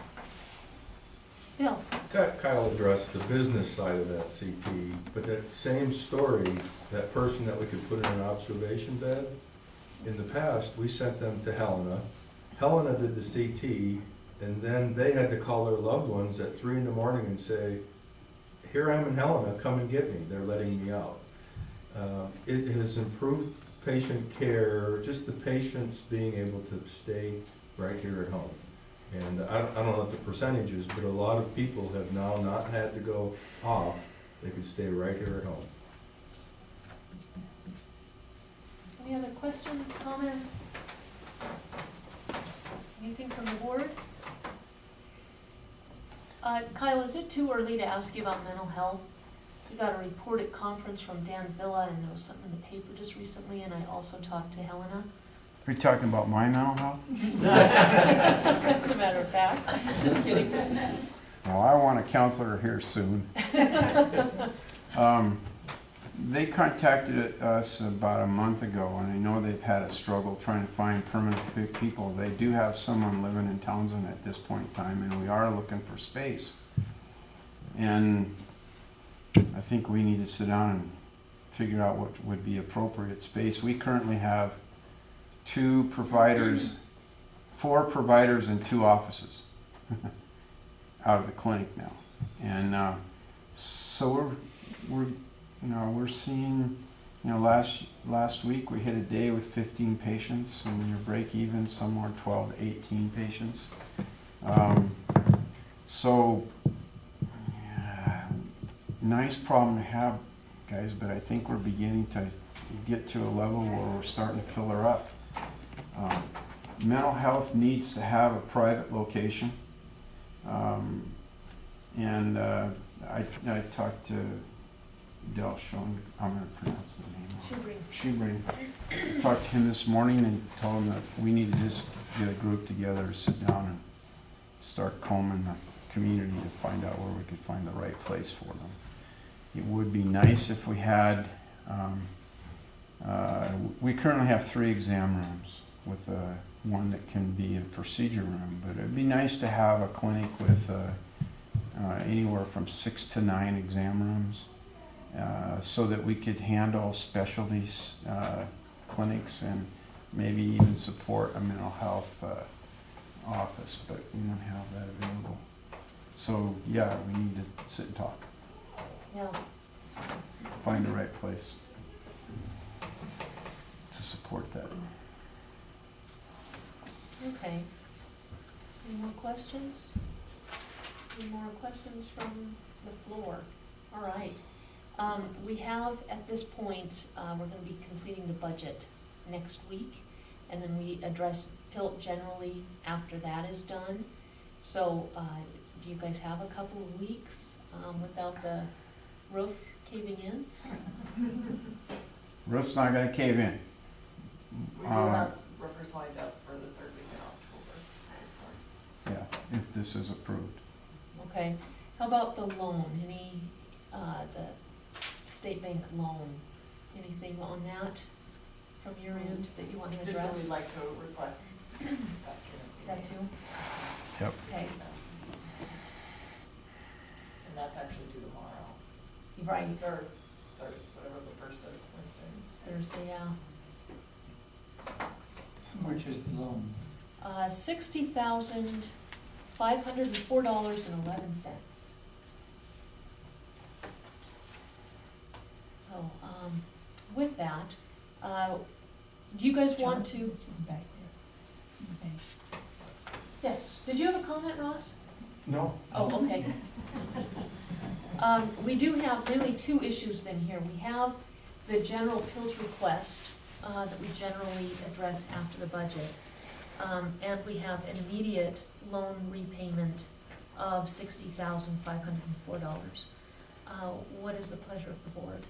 C: Bill?
D: Kyle addressed the business side of that CT, but that same story, that person that we could put in an observation bed, in the past, we sent them to Helena. Helena did the CT, and then they had to call their loved ones at 3 in the morning and say, here I am in Helena, come and get me. They're letting me out. It has improved patient care, just the patients being able to stay right here at home. And I don't know what the percentage is, but a lot of people have now not had to go off, they could stay right here at home.
C: Any other questions, comments? Anything from the board? Kyle, is it too early to ask you about mental health? We got a report at conference from Dan Villa, and there was something in the paper just recently, and I also talked to Helena.
K: Are you talking about my mental health?
C: As a matter of fact, just kidding.
K: Well, I want a counselor here soon. They contacted us about a month ago, and I know they've had a struggle trying to find permanent people. They do have someone living in Townsend at this point in time, and we are looking for space. And I think we need to sit down and figure out what would be appropriate space. We currently have 4 providers and 2 offices out of the clinic now. And so we're seeing, last week we hit a day with 15 patients, and your break even somewhere 12 to 18 patients. So, yeah, nice problem to have, guys, but I think we're beginning to get to a level where we're starting to fill her up. Mental health needs to have a private location. I talked to Del Schoen, I'm going to pronounce the name. Schubring. Talked to him this morning and told him that we need to just get a group together to sit down and start combing the community to find out where we could find the right place for them. It would be nice if we had, we currently have 3 exam rooms with one that can be a procedure room, but it'd be nice to have a clinic with anywhere from 6 to 9 exam rooms. So that we could handle specialties, clinics, and maybe even support a mental health office, but we don't have that available. So yeah, we need to sit and talk.
C: Yeah.
K: Find the right place to support that.
C: Okay. Any more questions? Any more questions from the floor? All right. We have, at this point, we're going to be completing the budget next week, and then we address PILT generally after that is done. So, do you guys have a couple of weeks without the roof caving in?
K: Roof's not gonna cave in.
H: We do have roofers lined up for the 3rd week in October to start.
K: Yeah, if this is approved.
C: Okay. How about the loan? Any, the state bank loan? Anything on that from your end that you want to address?
H: Just that we'd like to request
C: That too?
K: Yep.
C: Okay.
H: And that's actually due tomorrow.
C: Right.
H: Or whatever the first is, Wednesday.
C: Thursday, yeah.
L: How much is the loan?
C: $60,504.11. So, with that, do you guys want to?
E: Back there. Okay.
C: Yes, did you have a comment, Ross?
M: No.
C: Oh, okay. We do have really 2 issues then here. We have the general PILT request that we generally address after the budget. And we have an immediate loan repayment of $60,504. What is the pleasure of the board?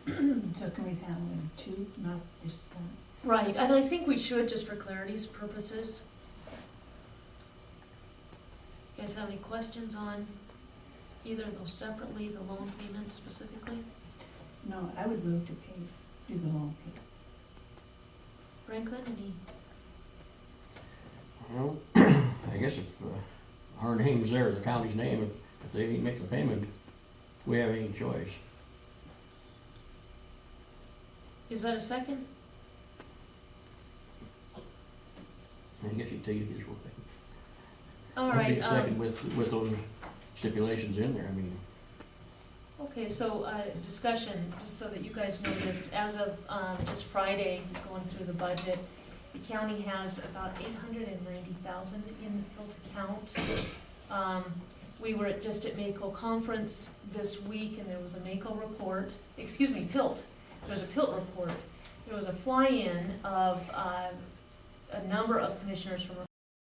E: So can we handle them 2, not just one?
C: Right, and I think we should, just for clarity's purposes. You guys have any questions on either of those separately, the loan payment specifically?
E: No, I would move to do the loan payment.
C: Franklin, any?
A: Well, I guess if our name's there, the county's name, if they make the payment, we have any choice.
C: Is that a second?
A: I guess you take it his way.
C: All
A: I'd be
C: right.
A: a second with those stipulations in there, I mean.
C: Okay, so, discussion, just so that you guys know this, as of, this Friday, going through the budget, the county has about 890,000 in the Pilt account. We were just at Mako conference this week, and there was a Mako report, excuse me, Pilt. There was a Pilt report. There was a fly-in of, a number of commissioners from